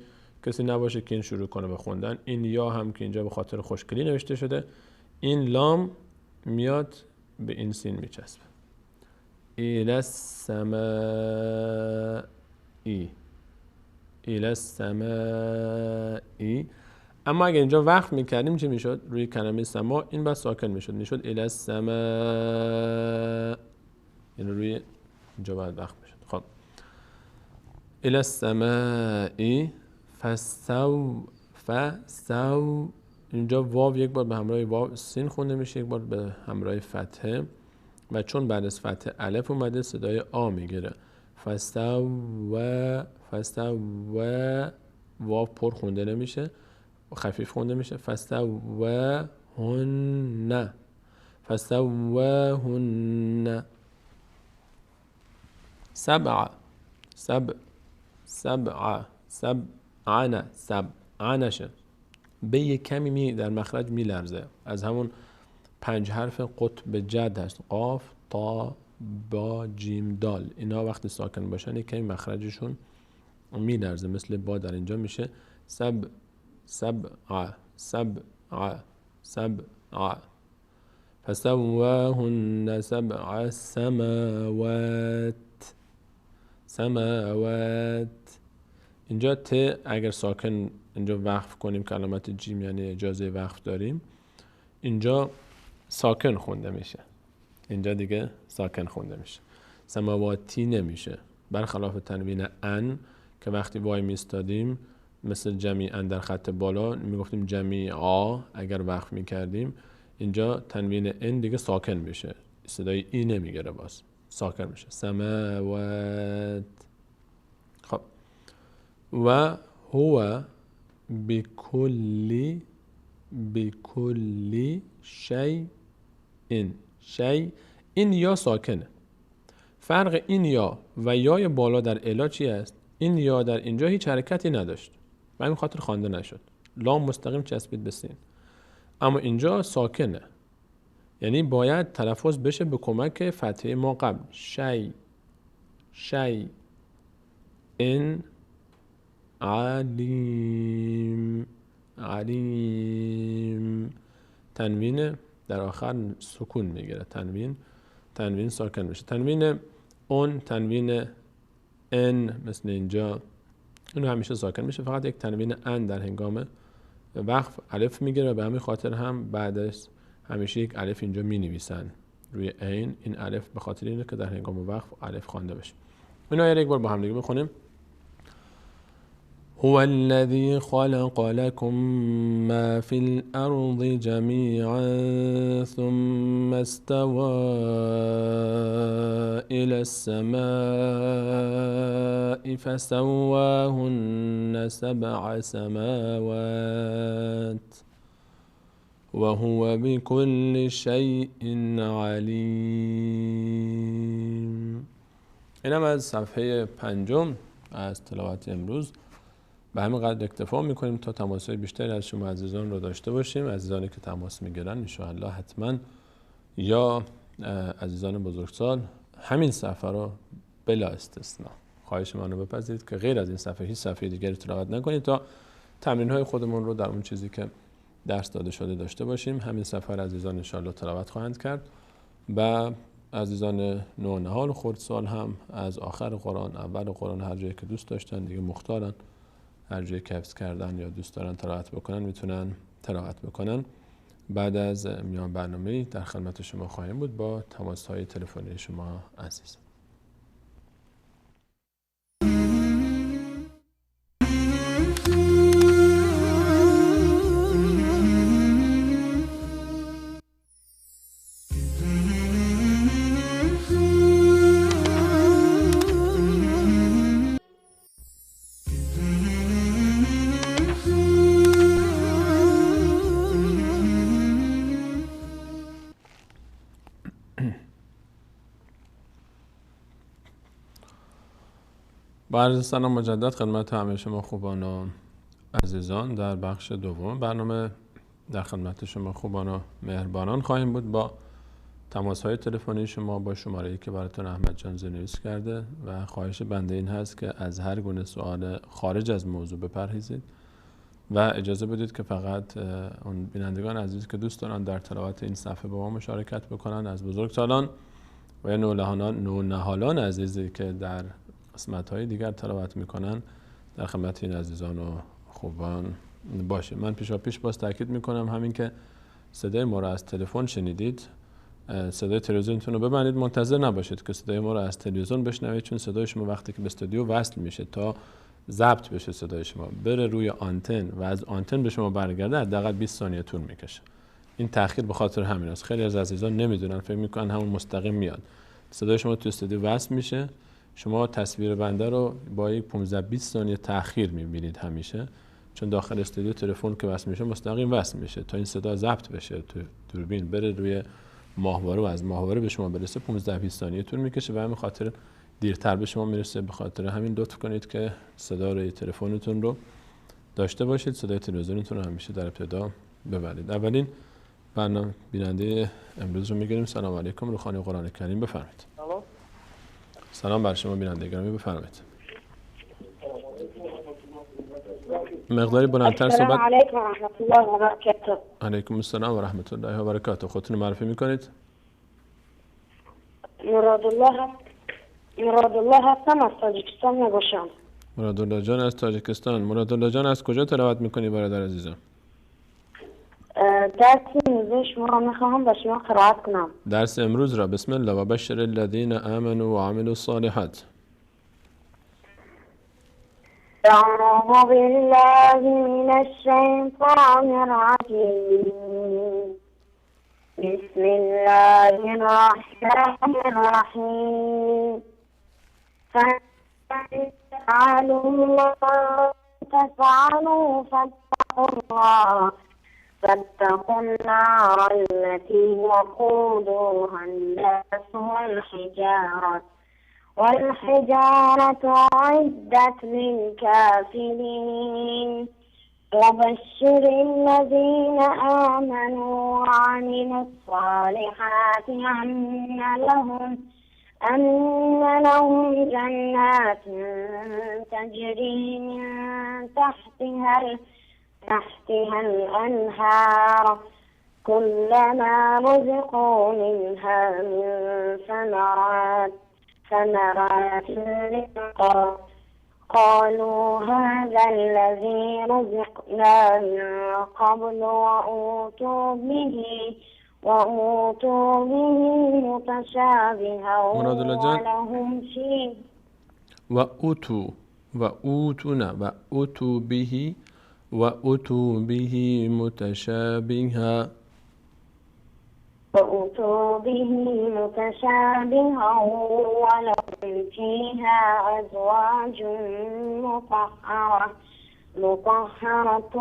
کسی نباشه که این شروع کنه به خوندن. این یا هم که اینجا به خاطر خوشگلی نوشته شده. این لام میاد به این سین میچسبه. الی السماء، الی السماء. اما اگه اینجا وقف میکردیم چی میشد؟ روی کلمه سما این بس ساکن میشد الی السماء، یعنی روی اینجا باید وقف میشد. خب الی السماء فسو، اینجا واو یک بار به همراه واو سین خونده میشه، یک بار به همراه فتحه و چون بعد از فتحه الف اومده صدای آ میگیره. فسو واو پر خونده نمیشه، خفیف خونده میشه. فسوهن، فسوهن. سبعنشه. به یک کمی در مخرج میلرزه، از همون 5 حرف قطب جد هست. قاف، تا، با، جیم، دال. اینا وقتی ساکن باشن یک کمی مخرجشون میلرزه، مثل با در اینجا میشه سبع. فسواهن 7 سماوات. اینجا ت اگر ساکن اینجا وقف کنیم که علامت جیم یعنی اجازه وقف داریم، اینجا ساکن خونده میشه، اینجا دیگه ساکن خونده میشه، سماواتی نمیشه. برخلاف تنوین ان که وقتی وای میستادیم مثل جمیعا در خط بالا میگفتیم جمیعا، اگر وقف میکردیم اینجا تنوین ان دیگه ساکن میشه، صدای ای نمیگیره، باز ساکن میشه. سماوات. خب و هو بكل شيء. این یا ساکنه. فرق این یا و یای بالا در الا چی است؟ این یا در اینجا هیچ حرکتی نداشت و همین خاطر خوانده نشد، لام مستقیم چسبید به سین. اما اینجا ساکنه، یعنی باید تلفظ بشه به کمک فتحه ما قبل. شی ان علیم. تنوین در آخر سکون میگیره، تنوین ساکن میشه. تنوین اون، تنوین ان مثل اینجا، اینو همیشه ساکن میشه. فقط یک تنوین ان در هنگام وقف الف میگیره، به همین خاطر هم بعدش همیشه یک الف اینجا می نویسن روی عین. این الف به خاطر اینه که در هنگام وقف الف خوانده بشه. اینا یک بار با هم دیگه بخونیم. هو الذي خلق لكم ما في الأرض جميعا ثم استوى إلى السماء فسواهن 7 سماوات وهو بكل شيء عليم. اینم از صفحه 5 از تلاوت امروز. به همین قدر اکتفا میکنیم تا تماس‌های بیشتری از شما عزیزان رو داشته باشیم. عزیزانی که تماس میگیرن انشاءالله حتما یا عزیزان بزرگسال همین صفحه رو بلا استثناء خواهش منو بپذیرید که غیر از این صفحه هیچ صفحه دیگری تلاوت نکنید تا تمرین‌های خودمون رو در اون چیزی که درس داده شده داشته باشیم. همین صفحه رو عزیزان انشاءالله تلاوت خواهند کرد و عزیزان نونهال و خردسال هم از آخر قرآن، اول قرآن، هر جایی که دوست داشتن دیگه مختارن، هر جایی که حفظ کردن یا دوست دارن تلاوت بکنن میتونن تلاوت بکنن. بعد از میان برنامه در خدمت شما خواهیم بود با تماس‌های تلفنی شما عزیز. با عرض سلام مجدد خدمت همه شما خوبان و عزیزان. در بخش دوم برنامه در خدمت شما خوبان و مهربانان خواهیم بود با تماس‌های تلفنی شما با شماره‌ای که براتون احمد جان زنویس کرده و خواهش بنده این هست که از هر گونه سوال خارج از موضوع بپرهیزید و اجازه بدید که فقط اون بینندگان عزیز که دوست دارن در تلاوت این صفحه با ما مشارکت بکنن از بزرگسالان و نونهالان عزیزی که در قسمت‌های دیگر تلاوت میکنن در خدمت این عزیزان و خوبان باشه. من پیش باز تاکید میکنم همین که صدای ما را از تلفن شنیدید صدای تلویزیونتون رو ببندید، منتظر نباشید که صدای ما را از تلویزیون بشنوید، چون صدای شما وقتی که به استودیو وصل میشه تا ضبط بشه صدای شما بره روی آنتن و از آنتن به شما برگرده حداقل 20 ثانیه طول میکشه. این تأخیر به خاطر همین است. خیلی از عزیزان نمیدونن، فکر میکنن همون مستقیم میاد. صدای شما تو استودیو وصل میشه، شما تصویر بنده رو با یک 15-20 ثانیه تأخیر میبینید همیشه، چون داخل استودیو تلفن که وصل میشه مستقیم وصل میشه تا این صدا ضبط بشه تو دوربین بره روی ماهواره و از ماهواره به شما برسه 15-20 ثانیه طول میکشه و همین خاطر دیرتر به شما میرسه. به خاطر همین لطف کنید که صدای تلفنتون رو داشته باشید، صدای تلویزیونتون رو همیشه در ابتدا ببرید. اولین برنامه بیننده امروز رو میگیریم. سلام علیکم، روخانی قرآن کریم بفرمایید. سلام بر شما بیننده گرامی، بفرمایید. مقداری بلندتر صحبت. السلام علیکم و رحمت الله و برکاته. علیکم السلام و رحمت الله و برکاته. خودتون معرفی میکنید؟ مراد الله هستم از تاجیکستان میباشم. مراد الله جان از تاجیکستان. مراد الله جان از کجا تلاوت میکنی برادر عزیزم؟ درس امروز شما را میخواهم به شما قرائت کنم. درس امروز را بسم الله و بشر الذین آمنوا و عملوا الصالحات. اعوذ بالله من الشیطان الرجیم. بسم الله الرحمن الرحیم. فَتَفْعَلُوا اللَّهَ تَفْعَلُوا فَاتَّقُوا النَّارَ الَّتِي وَقُودُهَا النَّاسُ والحجارة أعدت للكافرين وبشر الذين آمنوا وعملوا الصالحات أن لهم جنات تجري من تحتها الأنهار كلما رزقوا منها من ثمرات رزقا قالوا هذا الذي رزقنا من قبل وأوتوا به متشابها ولهم فيه وأوتوا به متشابها ولهم فيها أزواج مطهرة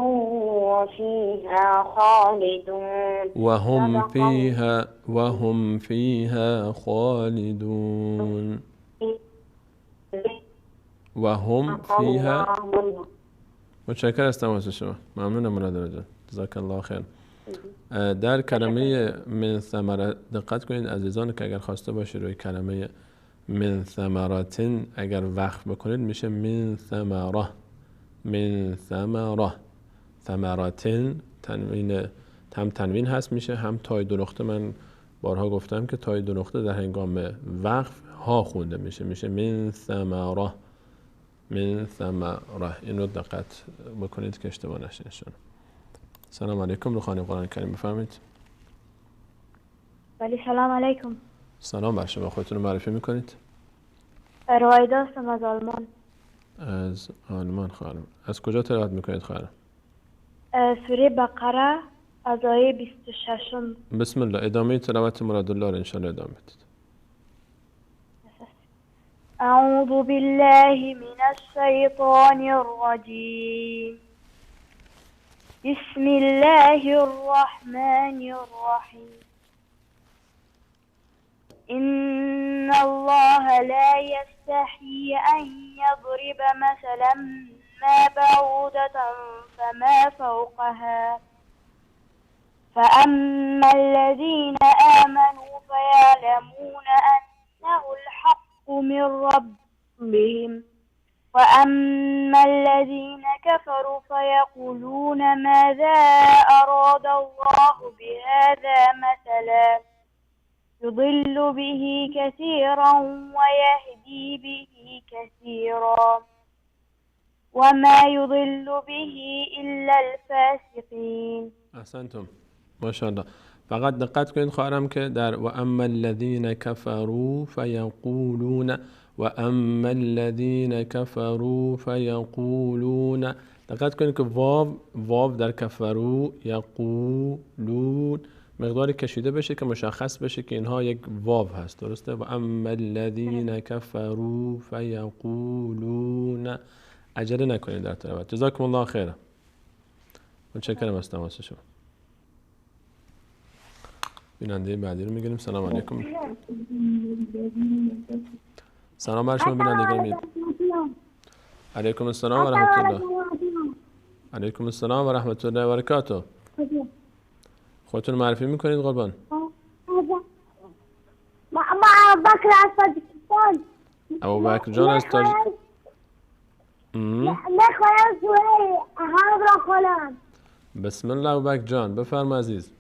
وفيها خالدون وهم فيها خالدون. متشکر از تماس شما. ممنونم مراد الله. جزاک الله خیر. در کلمه من ثمره دقت کنید عزیزان که اگر خواسته باشه روی کلمه من ثمراتن اگر وقف بکنید میشه من ثمره ثمراتن. تنوین هست میشه هم تای دو نقطه. من بارها گفتم که تای دو نقطه در هنگام وقف ها خونده میشه من ثمره. این رو دقت بکنید که اشتباه نشه. سلام علیکم، روخانی قرآن کریم بفرمایید. ولی سلام علیکم. سلام بر شما. خودتون رو معرفی میکنید؟ روایدا هستم از آلمان. از آلمان خواهرم. از کجا تلاوت میکنید خواهرم؟ سوره بقره از آیه 26. بسم الله. ادامه تلاوت مراد الله رو انشاءالله ادامه بدید. اعوذ بالله من الشیطان الرجیم. بسم الله الرحمن الرحیم. إن الله لا يستحي أن يضرب مثلا ما بعوضة فما فوقها فأما الذين آمنوا فيعلمون أنه الحق من ربهم وأما الذين كفروا فيقولون ماذا أراد الله بهذا مثلا يضل به كثيرا ويهدي به كثيرا وما يضل به إلا الفاسقين. احسنتم ماشاءالله. فقط دقت کنید خواهرم که در و اما الذین کفروا فیقولون و اما الذین کفروا فیقولون، دقت کنید که واو در کفرو یقولون مقداری کشیده بشه که مشخص بشه که اینها یک واو هست، درسته؟ و اما الذین کفروا فیقولون. عجله نکنید در تلاوت. جزاکم الله خیرا. متشکرم از تماس شما. بیننده بعدی رو میگیریم. سلام علیکم. سلام بر شما بینندگان میگیریم. علیکم السلام و رحمت الله. علیکم السلام و رحمت الله و برکاته. خودتون معرفی میکنید قربان؟ ابوبکر از تاجیکستان. ابوبکر جان از تاجیکستان. میخوایم سوره احزاب را خوانم. بسم الله ابوبکر جان بفرما عزیز.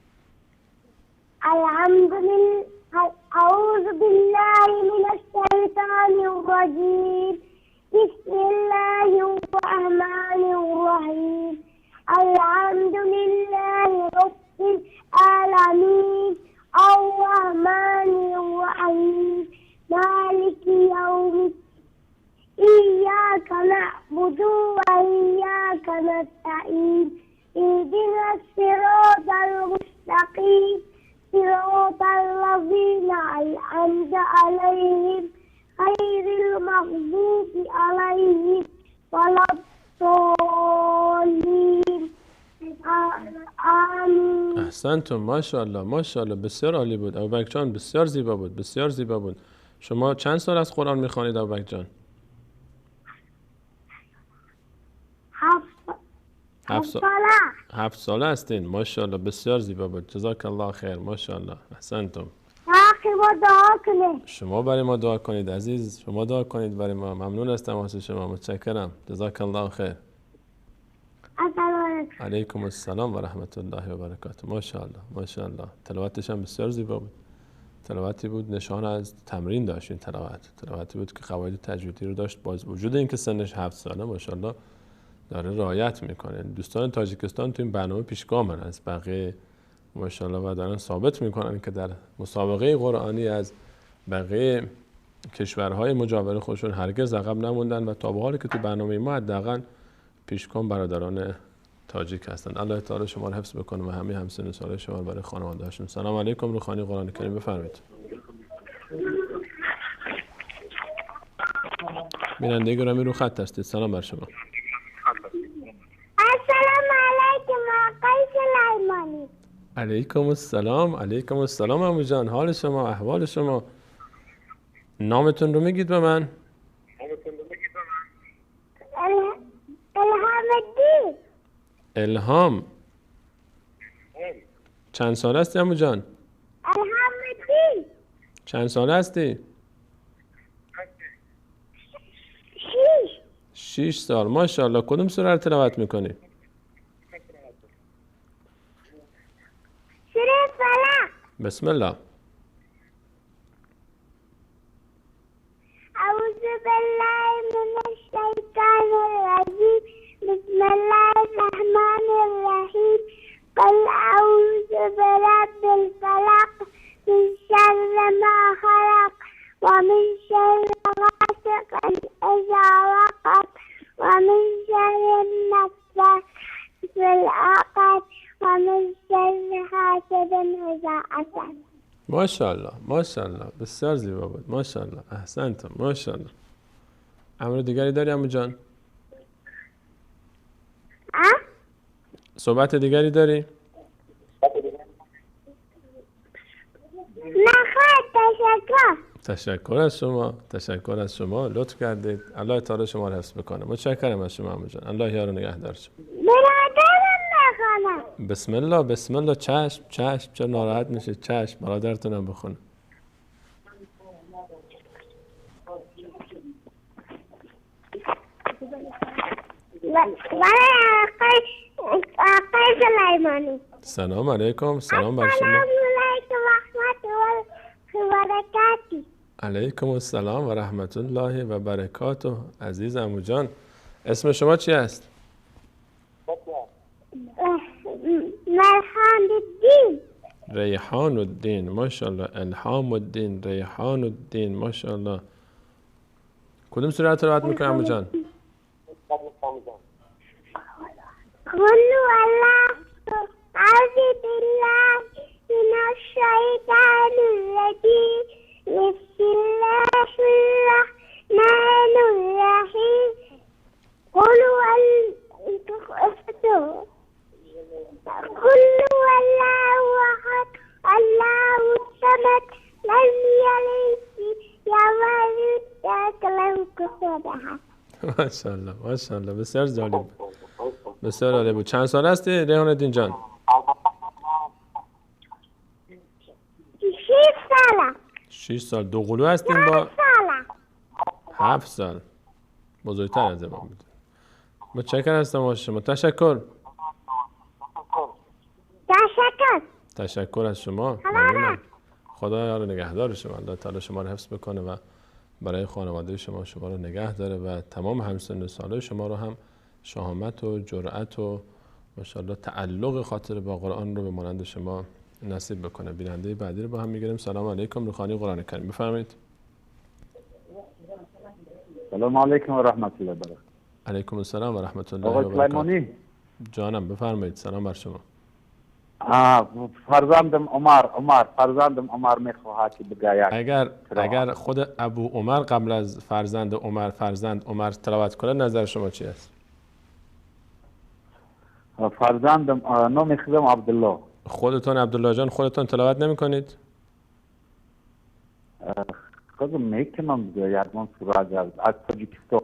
الحمدلله. اعوذ بالله من الشیطان الرجیم. بسم الله الرحمن الرحیم. الحمد لله رب العالمین الرحمن الرحیم مالک یوم الدین إياك نعبد وإياك نستعين اهدنا الصراط المستقيم صراط الذين أنعمت عليهم غير المغضوب عليهم ولا الضالين آمین. احسنتم ماشاءالله ماشاءالله. بسیار عالی بود ابوبکر جان، بسیار زیبا بود، بسیار زیبا بود. شما چند سال از قرآن میخوانید ابوبکر جان؟ 7 ساله هستین. ماشاءالله بسیار زیبا بود. جزاک الله خیر. ماشاءالله احسنتم. شما برای ما دعا کنید عزیز، شما دعا کنید برای ما. ممنون از تماس شما. متشکرم. جزاک الله خیر. علیکم السلام و رحمت الله و برکاته. ماشاءالله ماشاءالله. تلاوتش هم بسیار زیبا بود. تلاوتی بود نشان از تمرین داشت. این تلاوتی بود که قواعد تجویدی رو داشت. باز وجود اینکه سنش 7 ساله ماشاءالله داره رعایت میکنه. دوستان تاجیکستان تو این برنامه پیشگامن از بقیه ماشاءالله و دارن ثابت میکنن که در مسابقه قرآنی از بقیه کشورهای مجاور خودشون هرگز عقب نموندن و تا به حالی که تو برنامه ما حداقل پیشگام برادران تاجیک هستن. الله تعالی شما رو حفظ بکنه و همه همسن و سال شما برای خانواده هاشون. سلام علیکم. روخانی قرآن کریم بفرمایید. بیننده گرامی رو خط هستید. سلام بر شما. السلام علیکم آقای سلیمانی. علیکم السلام. علیکم السلام عمو جان. حال شما، احوال شما، نامتون رو میگید به من؟ الهام الدین. الهام. چند سال هستی عمو جان؟ الهام الدین. چند سال هستی؟ 6 سال. ماشاءالله. کدوم سوره رو تلاوت میکنی؟ سوره فلق. بسم الله. اعوذ بالله من الشیطان الرجیم. بسم الله الرحمن الرحیم. قل اعوذ برب الفلق من شر ما خلق ومن شر غاسق اذا وقب ومن شر النفاثات في العقد ومن شر حاسد اذا حسد. ماشاءالله ماشاءالله. بسیار زیبا بود. ماشاءالله. احسنتم. ماشاءالله. امر دیگری داری عمو جان؟ صحبت دیگری داری؟ نه خواهد تشکر از شما. تشکر از شما، لطف کردید. الله تعالی شما رو حفظ بکنه. متشکرم از شما عمو جان. الله یار و نگهدار شما. برادرم بخونم. بسم الله بسم الله. چشم چشم، چرا ناراحت میشه؟ چشم، برادرتونم بخونه. آقای سلیمانی. سلام علیکم. سلام بر شما. السلام علیکم و رحمت الله و برکاته. علیکم السلام و رحمت الله و برکاته. عزیز عمو جان، اسم شما چی است؟ مرحان الدین. ریحان الدین. ماشاءالله. الهام الدین. ریحان الدین. ماشاءالله. کدوم سوره رو تلاوت میکنی عمو جان؟ قل الله أعوذ بالله من الشيطان الرجيم بسم الله الرحمن الرحيم قل هو الله أحد الله الصمد لم يلد ولد ولم يكن له كفوا أحد. ماشاءالله ماشاءالله. بسیار جالب، بسیار عالی بود. چند سال هستی ریحان الدین جان؟ 6 ساله. 6 سال. دو قلو هستین با 7 ساله. 7 سال. بزرگتر از من بود. متشکرم هستم از شما. تشکر. تشکر. تشکر از شما. ممنونم. خدا یار و نگهدار شما. الله تعالی شما رو حفظ بکنه و برای خانواده شما رو نگه داره و تمام همسن و سالای شما رو هم شهامت و جرأت و ماشاءالله تعلق خاطر با قرآن رو به مانند شما نصیب بکنه. بیننده بعدی رو با هم میگیریم. سلام علیکم. روخانی قرآن کریم. بفرمایید. سلام علیکم و رحمت الله وبرکاته. علیکم السلام و رحمت الله و آقای برکاته. سلیمانی جانم بفرمایید. سلام بر شما. فرزندم عمر میخواهد که بگوید. اگر خود ابو عمر قبل از فرزند عمر تلاوت کنه، نظر شما چی است؟ فرزندم نام خودم عبدالله. خودتون عبدالله جان خودتون تلاوت نمی کنید؟ خودم میکنم بگوید من سورج از تاجیکستان.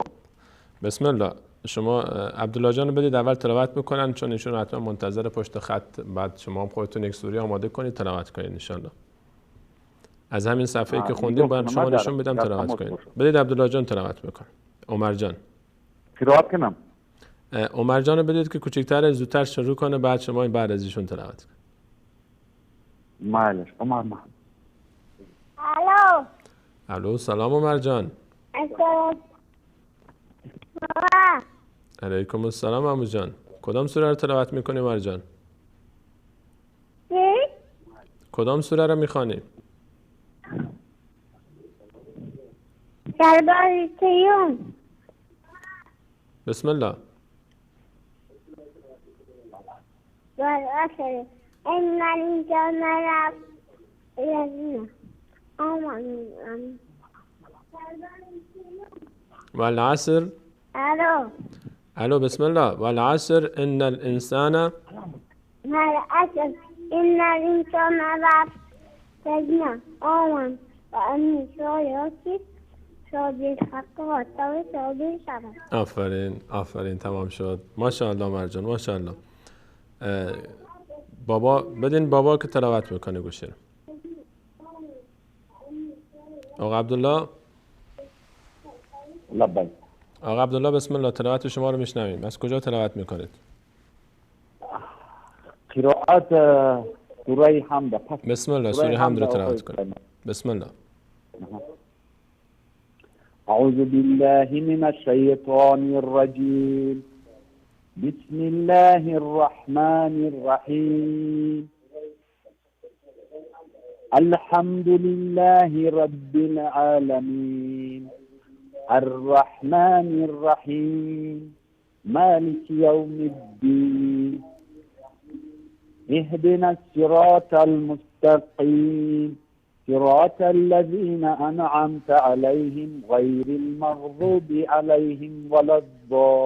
بسم الله. شما عبدالله جان رو بدید اول تلاوت میکنن، چون ایشون حتما منتظر پشت خط. بعد شما هم خودتون یک سوره آماده کنید تلاوت کنید ان شاء الله. از همین صفحه‌ای که خوندیم باید شما نشون بدم تلاوت کنید. بدید عبدالله جان تلاوت بکن. عمر جان تلاوت کنم. عمر جان رو بدید که کوچیک‌تر زودتر شروع کنه، بعد شما بعد از ایشون تلاوت کنید. مالش عمر. الو. الو. سلام عمر جان. السلام. علیکم السلام عمو جان. کدام سوره رو تلاوت میکنی عمر جان؟ کدام سوره رو میخوانی؟ درباره تیون. بسم الله. والعصر إن الإنسان لفی والعصر. الو. بسم الله. والعصر ان الانسان والعصر إن الإنسان لفی آمن و امی شایاتی شادی حق و تاوی شادی شبه. آفرین تمام شد. ماشاءالله عمر جان ماشاءالله. بابا بدین بابا که تلاوت میکنه گوشی رو. آقا عبدالله. لبیک. آقا عبدالله بسم الله. تلاوت شما رو میشنویم. از کجا تلاوت میکنید؟ قرائت سوره حمد. بسم الله. سوره حمد رو تلاوت کنید. بسم الله. اعوذ بالله من الشیطان الرجیم. بسم الله الرحمن الرحیم. الحمد لله رب العالمين الرحمن الرحيم مالك يوم الدين اهدنا الصراط المستقيم صراط الذين أنعمت عليهم غير المغضوب عليهم ولا الضالين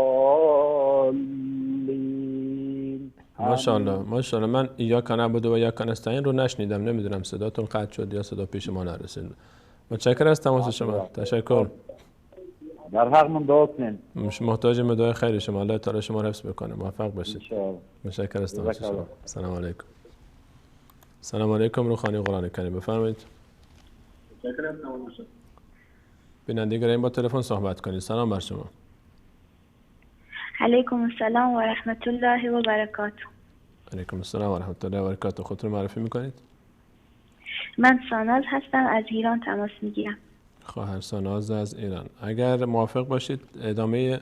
ماشاءالله ماشاءالله. من ایاک نعبد و ایاک نستعین رو نشنیدم، نمیدونم صداتون قطع شد یا صدا پیش ما نرسید. متشکرم از تماس شما. تشکر. در حق من دعا کنین. محتاج دعای خیر شما. الله تعالی شما رو حفظ بکنه. موفق باشید. انشاءالله. متشکرم از تماس شما. سلام علیکم. سلام علیکم. روحانی قرآن کریم بفرمایید. متشکرم. تمام شد. بیننده گرامی با تلفن صحبت کنید. سلام بر شما. علیکم السلام و رحمت الله و برکاته. علیکم السلام و رحمت الله و برکاته. خودتون معرفی میکنید؟ من ساناز هستم، از ایران تماس میگیرم. خواهر ساناز از ایران. اگر موافق باشید ادامه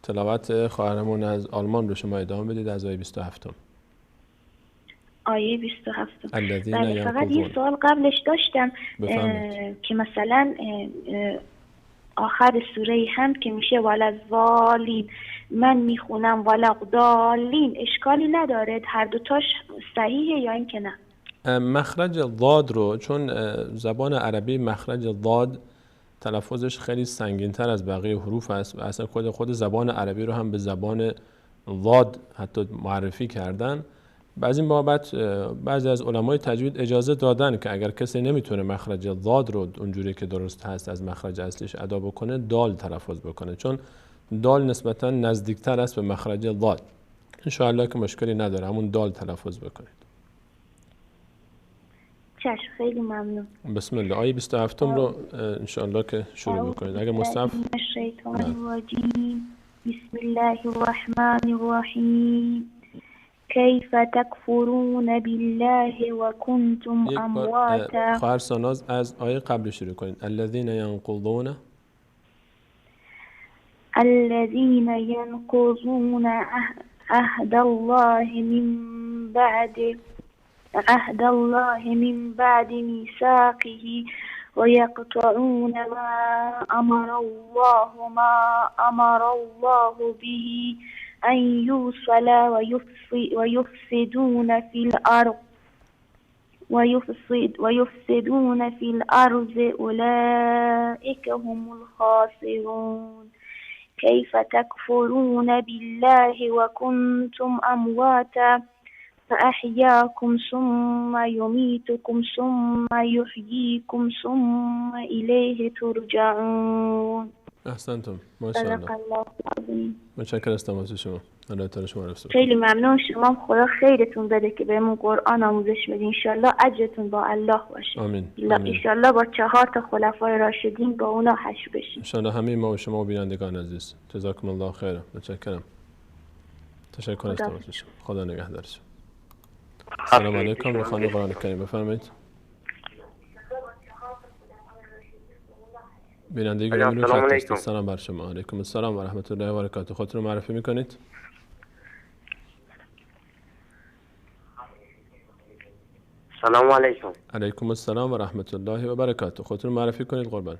تلاوت خواهرمون از آلمان رو شما ادامه بدید از آیه 27. آیه 27. الذین بله، فقط یه ینقضون. سوال قبلش داشتم که مثلا آخر سوره حمد که میشه ولضالین، من میخونم ولضالین، اشکالی نداره؟ هر دوتاش صحیحه یا اینکه نه؟ مخرج ضاد رو، چون زبان عربی مخرج ضاد تلفظش خیلی سنگین‌تر از بقیه حروف است و اصلا خود زبان عربی رو هم به زبان ضاد حتی معرفی کردن. بعضی این بابت بعضی از علمای تجوید اجازه دادن که اگر کسی نمیتونه مخرج ضاد رو اونجوری که درست هست از مخرج اصلیش ادا بکنه دال تلفظ بکنه، چون دال نسبتا نزدیکتر است به مخرج ضاد. ان شاء الله که مشکلی نداره، همون دال تلفظ بکنید. چشم، خیلی ممنون. بسم الله. آیه 27 رو ان شاء الله که شروع بکنید. اگر مصحف بسم الله الرحمن الرحیم. کیف تکفرون بالله و کنتم امواتا. خواهر ساناز از آیه قبل شروع کنید. الذین ینقضون عهد الله من بعد ميثاقه ويقطعون ما أمر الله به أن يوصل ويفسدون في الأرض أولئك هم الخاسرون. كيف تكفرون بالله وكنتم أمواتا فأحياكم ثم يميتكم ثم يحييكم ثم إليه ترجعون. احسنتم. ماشاءالله. صدق الله العظیم. متشکرم از تماس شما. الله تعالی شما رو حفظ کنه. خیلی ممنون. شما خدا خیرتون بده که بهمون قرآن آموزش بدین. ان شاءالله اجرتون با الله باشه. آمین. ان شاءالله با 4 خلفای راشدین با اونا حشر بشین. ان شاءالله همه ما و شما و بینندگان عزیز. جزاکم الله خیر. متشکرم. تشکر از تماس شما. خدا نگهدارتون. سلام علیکم. روحانی قرآن کریم بفرمایید. بیننده گرامی رو خط است. سلام بر شما. علیکم السلام و رحمت الله و برکاته. خودتون رو معرفی میکنید؟ سلام علیکم. علیکم السلام و رحمت الله و برکاته. خودتون رو معرفی کنید قربان.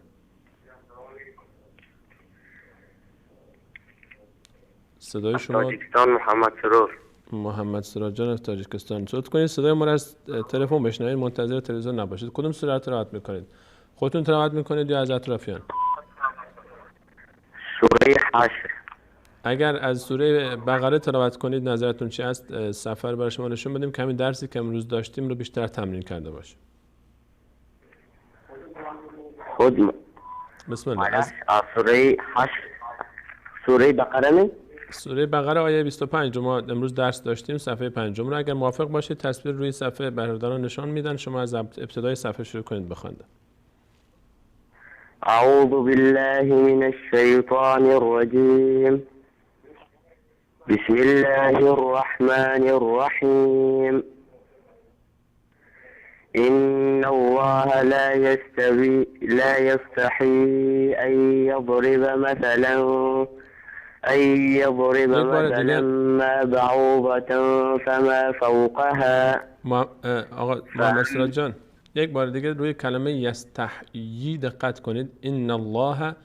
صدای شما تاجیکستان محمد سرور. محمد سرور جان از تاجیکستان. صحبت کنید. صدای ما را از تلفن بشنوید، منتظر تلویزیون نباشید. کدوم سوره رو تلاوت میکنید؟ خودتون تلاوت میکنید یا از اطرافیان؟ سوره حشر. اگر از سوره بقره تلاوت کنید نظرتون چی است؟ سفر برای شما نشون بدیم که همین درسی که امروز داشتیم رو بیشتر تمرین کرده باشیم. بسم الله. از سوره حشر، سوره بقره می؟ سوره بقره آیه 25 رو ما امروز درس داشتیم، صفحه 5 رو. اگر موافق باشید تصویر روی صفحه برادران نشان میدن، شما از ابتدای صفحه شروع کنید بخواندن. اعوذ بالله من الشیطان الرجیم. بسم الله الرحمن الرحیم. إن الله لا يستحي أن يضرب مثلا ما بعوضة فما فوقها. آقا محمد سراج جان، یک بار دیگه روی کلمه یستحیی دقت کنید. ان الله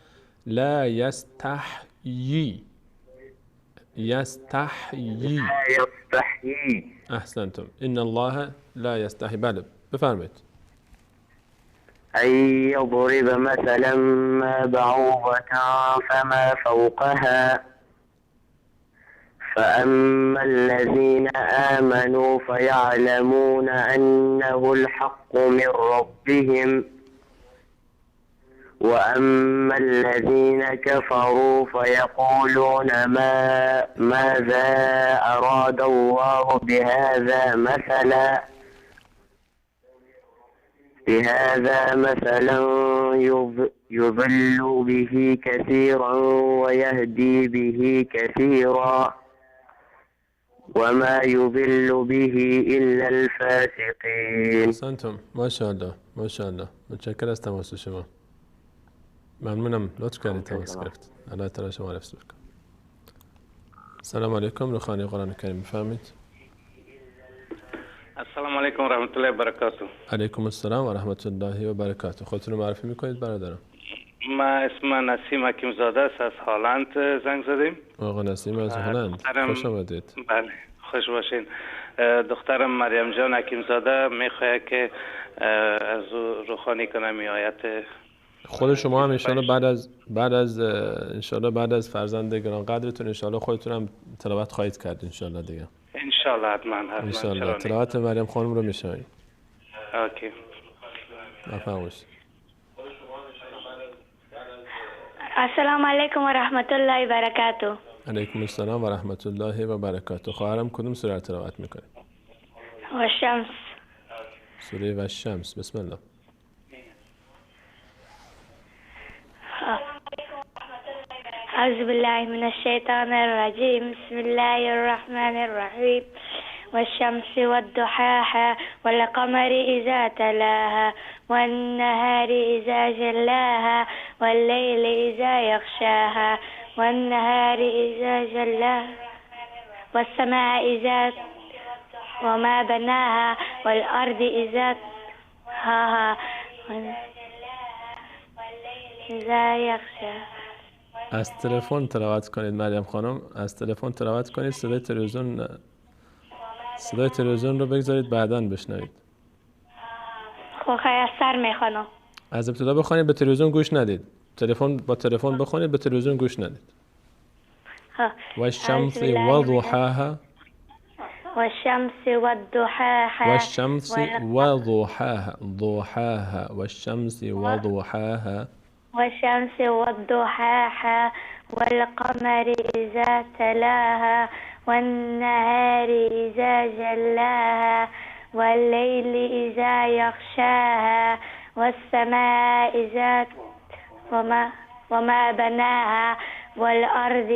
لا یستحیی. یستحیی. احسنتم. ان الله لا یستحیی. بله بفرمایید. أن يضرب مثلا ما بعوضة فما فوقها فأما الذين آمنوا فيعلمون أنه الحق من ربهم وأما الذين كفروا فيقولون ماذا أراد الله بهذا مثلا يضل به كثيرا ويهدي به كثيرا وما يضل به إلا الفاسقين. احسنتم. ما شاء الله ما شاء الله. متشکر از تماس شما. ممنونم. لطف کردید تماس گرفت. الله تعالی شما رو حفظ کنه. السلام علیکم. روخانی قرآن کریم بفرمایید. السلام علیکم و رحمت الله و برکاته. علیکم السلام و رحمت الله و برکاته. خودتون رو معرفی میکنید برادرم؟ ما اسم نسیم حکیم زاده است، از هالند زنگ زدیم. آقا نسیم از هالند، خوش آمدید. بله خوش باشین. دخترم مریم جان حکیم زاده میخواد که از روخانی کنم آیت. خود شما هم انشالله بعد از فرزند گران قدرتون انشالله خودتون هم تلاوت خواهید کرد انشالله دیگه. انشالله حتما انشالله تلاوت مریم خانم رو میشنوید. اوکی. بفرمایید. السلام علیکم و رحمت الله و برکاته. علیکم السلام و رحمت الله و برکاته. خواهرم کدوم سوره رو تلاوت میکنه؟ و شمس. سوره و شمس. بسم الله. أعوذ بالله من الشيطان الرجيم. بسم الله الرحمن الرحيم. والشمس والضحاها والقمر إذا تلاها والنهار إذا جلاها والليل إذا يغشاها والنهار إذا جلاها والسماء إذا وما بناها والأرض إذا طحاها إذا يغشاها. از تلفن تلاوت کنید مریم خانم، از تلفن تلاوت کنید. صدای تلویزیون رو بگذارید بعداً بشنوید. خب از سر میخوانم. از ابتدا بخونید، به تلویزیون گوش ندید. با تلفن بخونید، به تلویزیون گوش ندید. والشمس وضحاها والشمس والضحاها والشمس وضحاها ضحاها والشمس وضحاها والشمس والضحاها والقمر إذا تلاها والنهار إذا جلاها والليل إذا يغشاها والسماء ذات وما بناها والأرض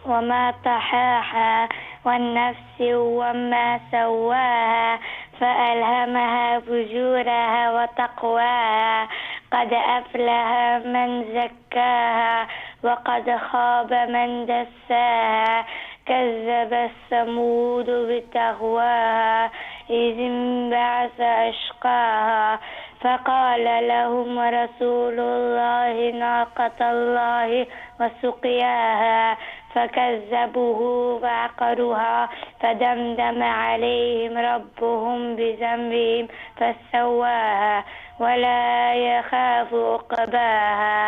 وما طحاها والنفس وما سواها فألهمها فجورها وتقواها قد أفلح من زكاها وقد خاب من دساها كذب الثمود بتقواها إذ انبعث أشقاها فقال لهم رسول الله ناقة الله وسقياها فكذبوه فعقروها فدمدم عليهم ربهم بذنبهم فسواها ولا يخاف عقباها.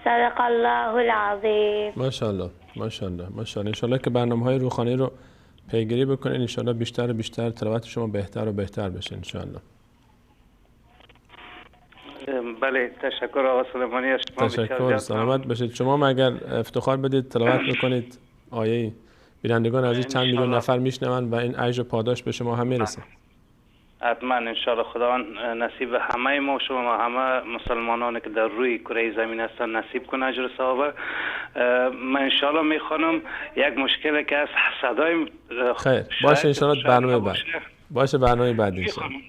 صدق الله العظیم. ماشاءالله ماشاءالله ماشاءالله. انشالله که برنامه‌های روحانی رو پیگیری بکنین، انشالله بیشتر و بیشتر تلاوت شما بهتر و بهتر بشه انشالله. بله تشکر آقا سلیمانی از شما. تشکر. سلامت باشید. شما اگر افتخار بدید تلاوت بکنید آیه، بینندگان عزیز چند میلیون نفر میشنون و این اجر و پاداش به شما هم میرسه. حتما انشاءالله خداوند نصیب همه ما شما و همه مسلمانانی که در روی کره زمین هستن نصیب کنه اجر ثواب. من انشاءالله میخوانم یک مشکلی که از صدای خیر باشه انشاءالله برنامه بعد باشه برنامه بعد انشاءالله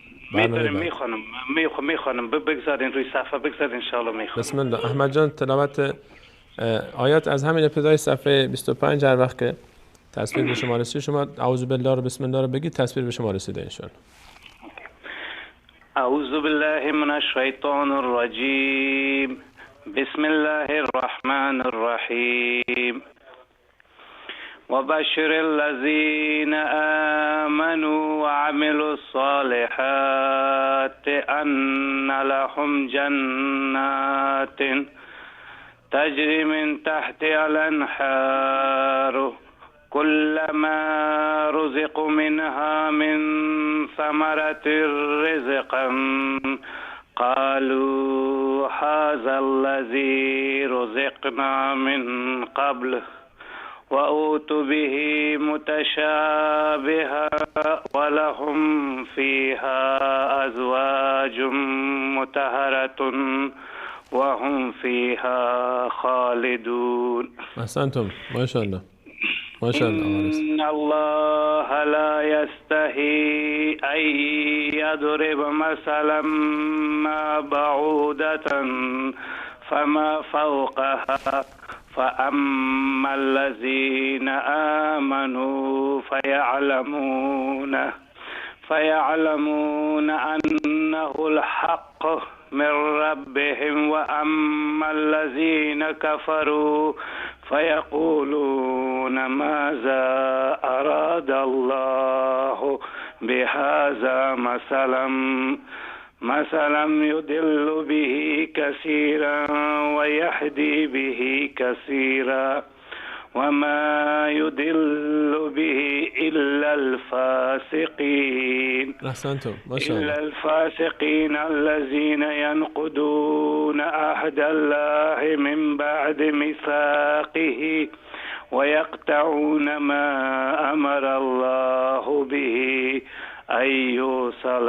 میخوانم بگذارین روی صفحه بگذارین انشاءالله میخوانم. بسم الله. احمد جان تلاوت آیات از همین ابتدای صفحه 25 هر وقت که تصویر به شما رسید شما اعوذ بالله رو بسم الله رو بگید، تصویر به شما رسیده انشاءالله. اعوذ بالله من الشیطان الرجیم. بسم الله الرحمن الرحیم. وبشر الذين آمنوا وعملوا الصالحات أن لهم جنات تجري من تحتها الأنهار كلما رزقوا منها من ثمرة رزقا قالوا هذا الذي رزقنا من قبل وأوتوا به متشابها ولهم فيها أزواج مطهرة وهم فيها خالدون. أحسنتم ما شاء الله ما شاء الله. إن الله لا يستحي أن يضرب مثلا ما بعودة فما فوقها فأما الذين آمنوا فيعلمون أنه الحق من ربهم وأما الذين كفروا فيقولون ماذا أراد الله بهذا مثلا يضل به كثيرا ويهدي به كثيرا وما يضل به إلا الفاسقين. أحسنتم ما شاء الله. إلا الفاسقين الذين ينقضون عهد الله من بعد ميثاقه ويقطعون ما أمر الله به أن يوصل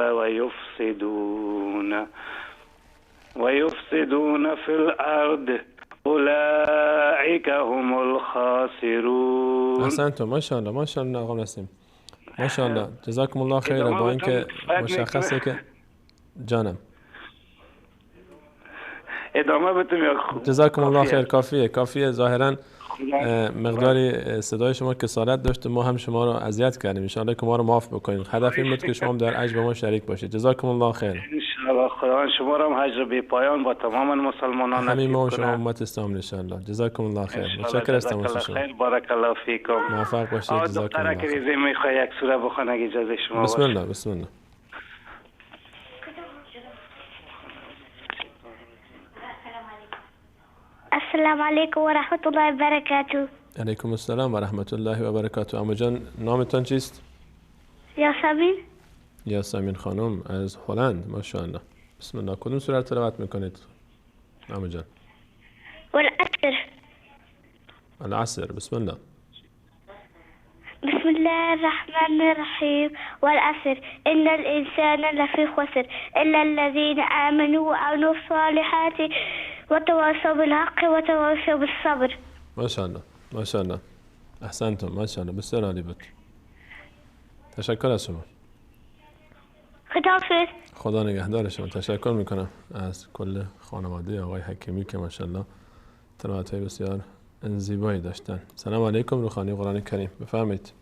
ويفسدون في الأرض أولئك هم الخاسرون. أحسنتم ما شاء الله ما شاء الله. آقا نسیم ما شاء الله جزاكم الله خیر. با اینکه مشخصه که جانم ادامه بدم یا جزاكم الله خیر. کافیه ظاهرا مقداری صدای شما کسالت داشت، ما هم شما رو اذیت کردیم. ان شاء الله که ما رو معاف بکنید. هدف این بود که شما در اجر با ما شریک باشید. جزاكم الله خیر. ان شاء الله خدا شما رو هم اجر بی پایان با تمام مسلمانان نصیب کنه. همین ما و شما امت اسلام ان شاء الله. جزاكم الله خیر. متشکرم از تماس شما. بارک الله فیکم. موفق باشید. جزاكم الله خیر. دکتر میخوای یک سوره بخونه اگه اجازه شما باشه. بسم الله بسم الله. السلام علیکم و رحمت الله و برکاته. علیکم السلام و رحمت الله و برکاته. اما جان نامتان چیست؟ یاسمین. یاسمین خانم از هلند. ماشاءالله. بسم الله. کدوم سوره تلاوت میکنید اما جان؟ والعصر. العصر. بسم الله. بسم الله الرحمن الرحيم والعصر إن الإنسان لفي خسر إلا الذين آمنوا وعملوا الصالحات وتواصوا بالحق وتواصوا بالصبر. ما شاء الله ما شاء الله. احسنتم ما شاء الله. بسیار عالی بود. تشکر از شما. خداحافظ. خدا نگهدار شما. تشکر میکنم از کل خانواده آقای حکیمی که ماشاءالله تلاوت‌های بسیار زیبایی داشتن. سلام علیکم. روخانی قرآن کریم بفرمایید.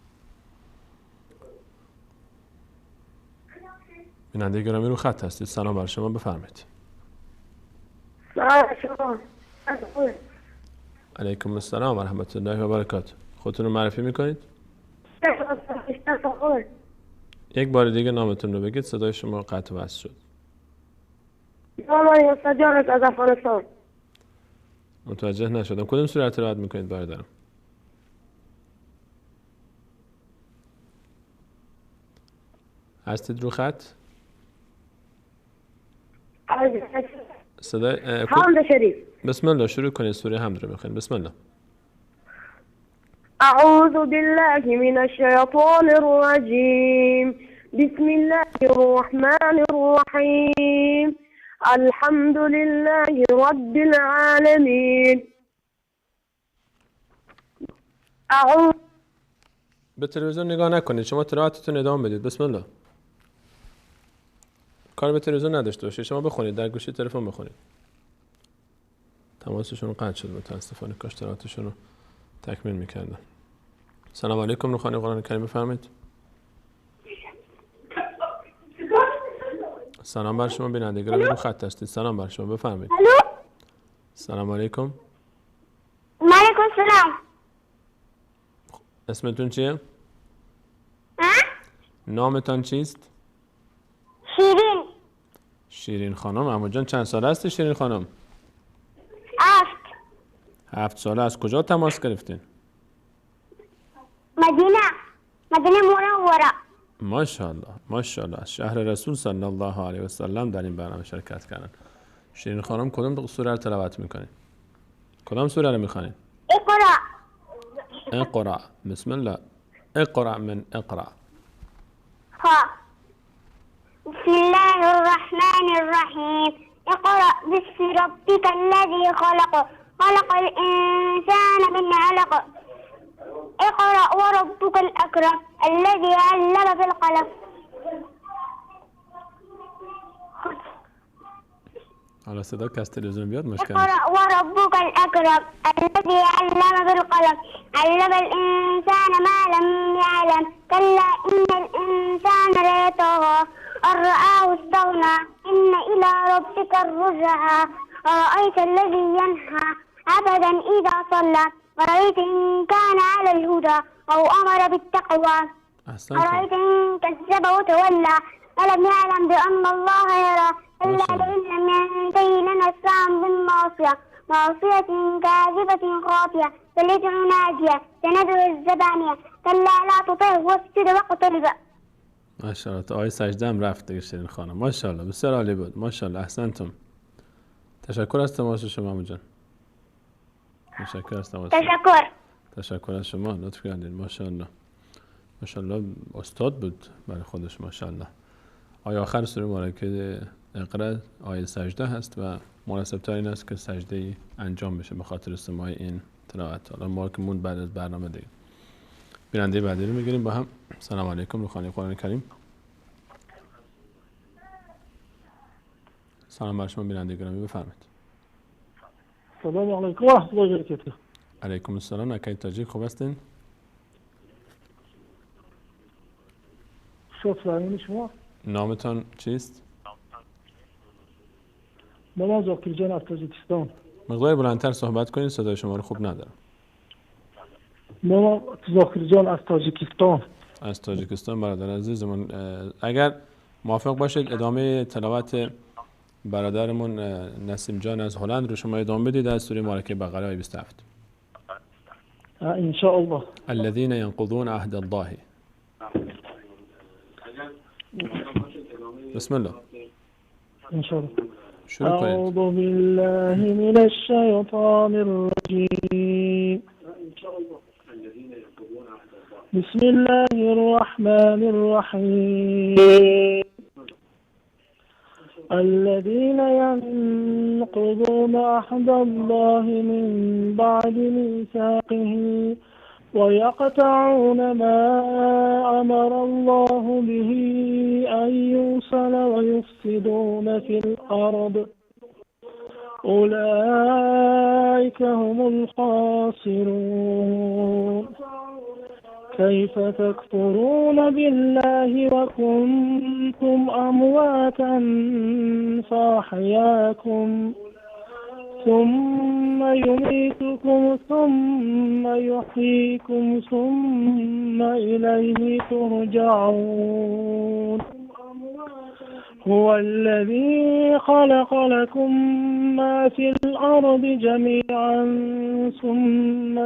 بیننده گرامی رو خط هستید. سلام بر شما بفرمایید. علیکم السلام و رحمت الله و برکاته. خودتون رو معرفی میکنید؟ یک بار دیگه نامتون رو بگید. صدای شما قطع و وصل شد. از افغانستان. متوجه نشدم. کدوم سوره تلاوت میکنید برادرم؟ هستید رو خط؟ صدای حمد شریف. بسم الله. شروع کنید. سوره حمد رو بخونید. بسم الله. اعوذ بالله من الشیطان الرجیم. بسم الله الرحمن الرحیم. الحمد لله رب العالمین. به تلویزیون نگاه نکنید. شما تلاوتتون ادامه بدید. بسم الله. کار به تلویزیون نداشته باشید. شما بخونید. در گوشی تلفن بخونید. تماسشون قطع شد متاسفانه. کاش تلاوتشون رو تکمیل میکردن. سلام علیکم. روخانی قرآن کریم بفرمایید. سلام بر شما بیننده گرامی رو خط هستید. سلام بر شما بفرمایید. الو. سلام علیکم. وعلیکم السلام. اسمتون چیه؟ نامتان چیست؟ شیرین. شیرین خانم. عمو جان چند ساله هستی شیرین خانم؟ 7. 7 ساله. از کجا تماس گرفتین؟ مدینه منوره. ماشاءالله ماشاءالله. از شهر رسول صلی الله علیه و سلم در این برنامه شرکت کردن. شیرین خانم کدوم سوره رو تلاوت میکنین؟ کدام سوره رو میخوانین؟ اقرا. بسم الله. اقرا من اقرا. ها. بسم الله الرحمن الرحیم. اقرا باسم ربک الذی خلق الانسان من علق. اقرا وربک الاکرم الذی علم بالقلم. حالا صدا که از تلویزیون بیاد مشکل اقرا وربک الاکرم الذی علم بالقلم علم الانسان ما لم یعلم کلا ان الانسان لیطغی ان رآه استغنى ان الی ربک الرجعى أرأيت الذي ينهى عبدا اذا صلى أرأيت إن كان على الهدى أو أمر بالتقوى أرأيت إن كذب وتولى ألم يعلم بأن الله يرى إلا لئن لم ينتهي لنسفعا بالناصية ناصية كاذبة خاطئة تدع نادية سندعو الزبانية كلا لا تطعه واسجد واقترب. ماشاءالله. تا آیه سجده هم رفت دیگه شیرین خانم. ماشاءالله بسیار عالی بود. ماشاءالله احسنتم. تشکر از تماس شما عمو جان. تشکر از تماس. تشکر از شما. لطف کردین. ماشاءالله. ماشاءالله استاد بود برای خودش. ماشاءالله. آیه آخر سوره مبارکه اقرا آیه سجده هست و مناسب تر این است که سجده انجام بشه به خاطر سماع این تلاوت. حالا ما که مون بعد از برنامه دیگه بیننده بعدی رو میگیریم با هم. سلام علیکم. روخانی قرآن کریم. سلام بر شما بیننده گرامی. بفرمایید. سلام علیکم و رحمت الله و برکاته. علیکم السلام. اکای تاجیک خوب هستین؟ شکر. شما نامتان چیست؟ من زاکر جان از تاجیکستان. مقدار بلندتر صحبت کنید، صدای شما رو خوب ندارم. من زاکر جان از تاجیکستان. از تاجیکستان برادر عزیزمون، اگر موافق باشید ادامه تلاوت برادرمون نسیم جان از هلند رو شما ادامه بدید از سوره مبارکه بقره آیه 27. ان شاء الله. الذين ينقضون عهد الله. بسم الله. ان شاء الله. شروع کنید. اعوذ بالله من الشیطان الرجیم. بسم الله الرحمن الرحیم. الذين ينقضون عهد الله من بعد ميثاقه ويقطعون ما أمر الله به أن يوصل ويفسدون في الأرض أولئك هم الخاسرون. كيف تكفرون بالله وكنتم أمواتا فأحياكم ثم يميتكم ثم يحييكم ثم إليه ترجعون. هو الذي خلق لكم ما في الأرض جميعا ثم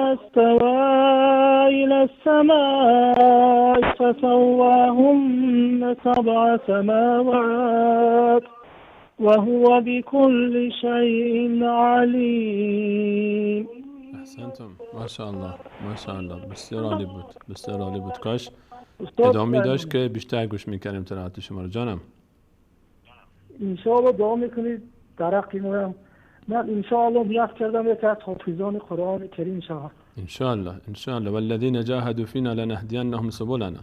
استوى إلى السماء فسواهن 7 سماوات وهو بكل شيء عليم. احسنتم. ماشاءالله ماشاءالله. بسیار عالی بود. بسیار عالی بود. کاش ادامه داشت که بیشتر گوش میکردیم تلاوت شما رو. جانم انشاءالله دعا میکنید درقی مویم. من انشاءالله نیت کردم یک از حافظان قرآن کریم شوم. انشاءالله انشاءالله. والذین جاهدوا فینا لنهدینهم سبلنا.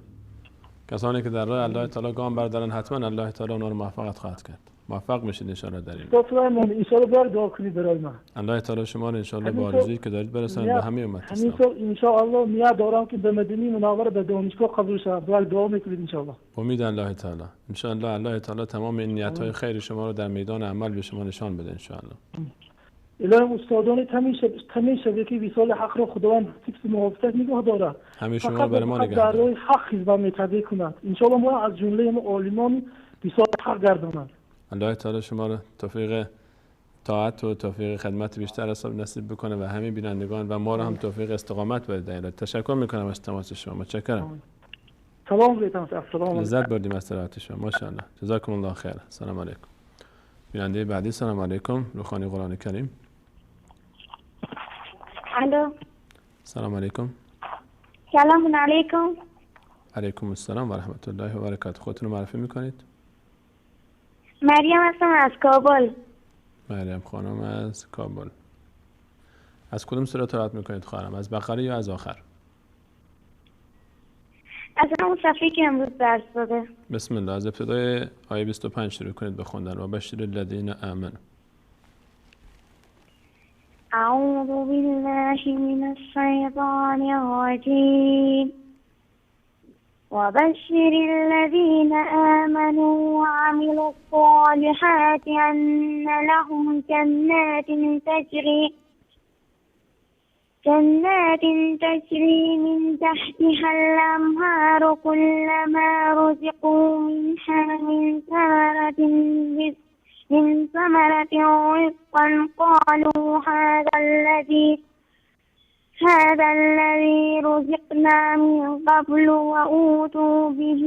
کسانی که در راه الله تعالی گام بردارن حتما الله تعالی اونها رو موفق خواهد کرد. موفق میشید ان شاء الله در این. لطفاً انشاءالله بار دعا کنید برای من. الله تعالی شما رو ان شاء الله با آرزویی که دارید برسونید به همه امت اسلام. همینطور انشاءالله نیت دارم که به مدینه منوره به دانشگاه قبول شوم. دعا میکنید انشاءالله. امید الله تعالی. ان شاء الله الله تعالی تمام این نیت‌های خیر شما رو در میدان عمل به شما نشان بده ان شاء الله. الهی استادان تمام شبکه وصال حق را خداوند فکر موافقت نگاه داره. همه شما برای ما نگاه در راه حق خدمت می‌کنید کند. ان شاء الله ما از جمله ما عالمان وصال حق گردانند. الله تعالی شما رو توفیق طاعت و توفیق خدمت بیشتر از نصیب بکنه و همه بینندگان و ما رو هم توفیق استقامت بده. تشکر میکنم از تماس شما. متشکرم. سلام علیکم. السلام. لذت بردیم از تلاوت شما. ماشاءالله. جزاکم الله خیر. سلام علیکم. بیننده بعدی. سلام علیکم. روخانی قرآن کریم. الو. سلام علیکم. سلام علیکم. علیکم السلام و رحمت الله و برکاته. خودتون رو معرفی میکنید؟ مریم هستم از کابل. مریم خانم از کابل. از کدوم سوره تلاوت میکنید خواهرم؟ از بقره یا از آخر؟ از اون صفحه‌ای که امروز درس داده. بسم الله. از ابتدای آیه 25 شروع کنید به خوندن. و بشر الذین آمنوا. اعوذ بالله من الشیطان الرجیم. وبشر الذين آمنوا وعملوا الصالحات أن لهم جنات تجري من تحتها الأنهار كلما رزقوا منها من ثمرة رزقا قالوا هذا الذي رزقنا من قبل وأوتوا به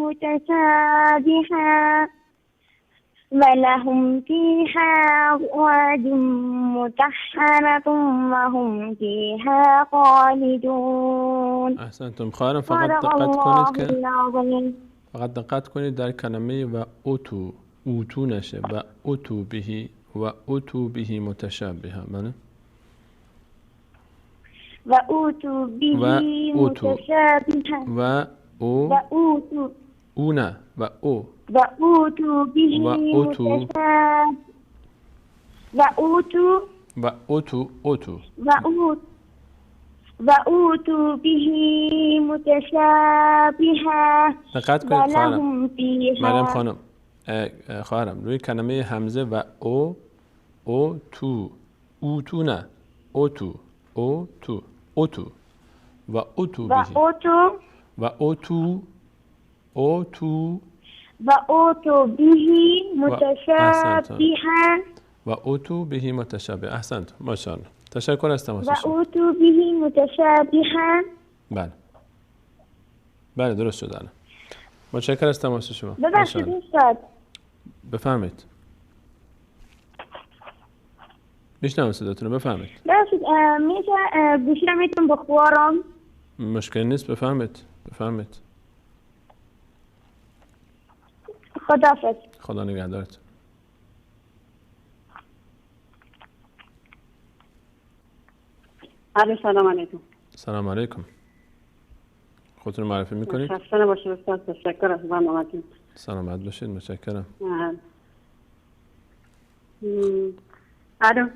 متشابها ولهم فيها أزواج مطهرة وهم فيها خالدون. احسنتم. خواهرم فقط دقت کنید در کلمه و اوتو نشه و اوتو بهی متشابها. بله. و اوتو به متشابها و او نه و او و اوتو به متشابها و اوتو به متشابها. دقت کنید خواهرم. مریم خانم خواهرم روی کلمه همزه و اوتو نه اوتو و اوتو به متشابها و اوتو به متشابه. احسنت. ماشاءالله. تشکر از تماس شما. و اوتو به متشابها. بله درست شد الان. متشکر از تماس شما. ببخشید استاد. بفرمایید. میشنم صداتون رو. بفرمایید. ببخشید میشه گوشی رو میتونم بخورم؟ مشکل نیست. بفرمایید. خداحافظ. خدا نگهدارت. سلام علیکم. سلام علیکم. خودتون رو معرفی میکنید؟ خسته نباشید استاد. تشکر از برنامه‌تون. سلامت باشید. متشکرم. الو.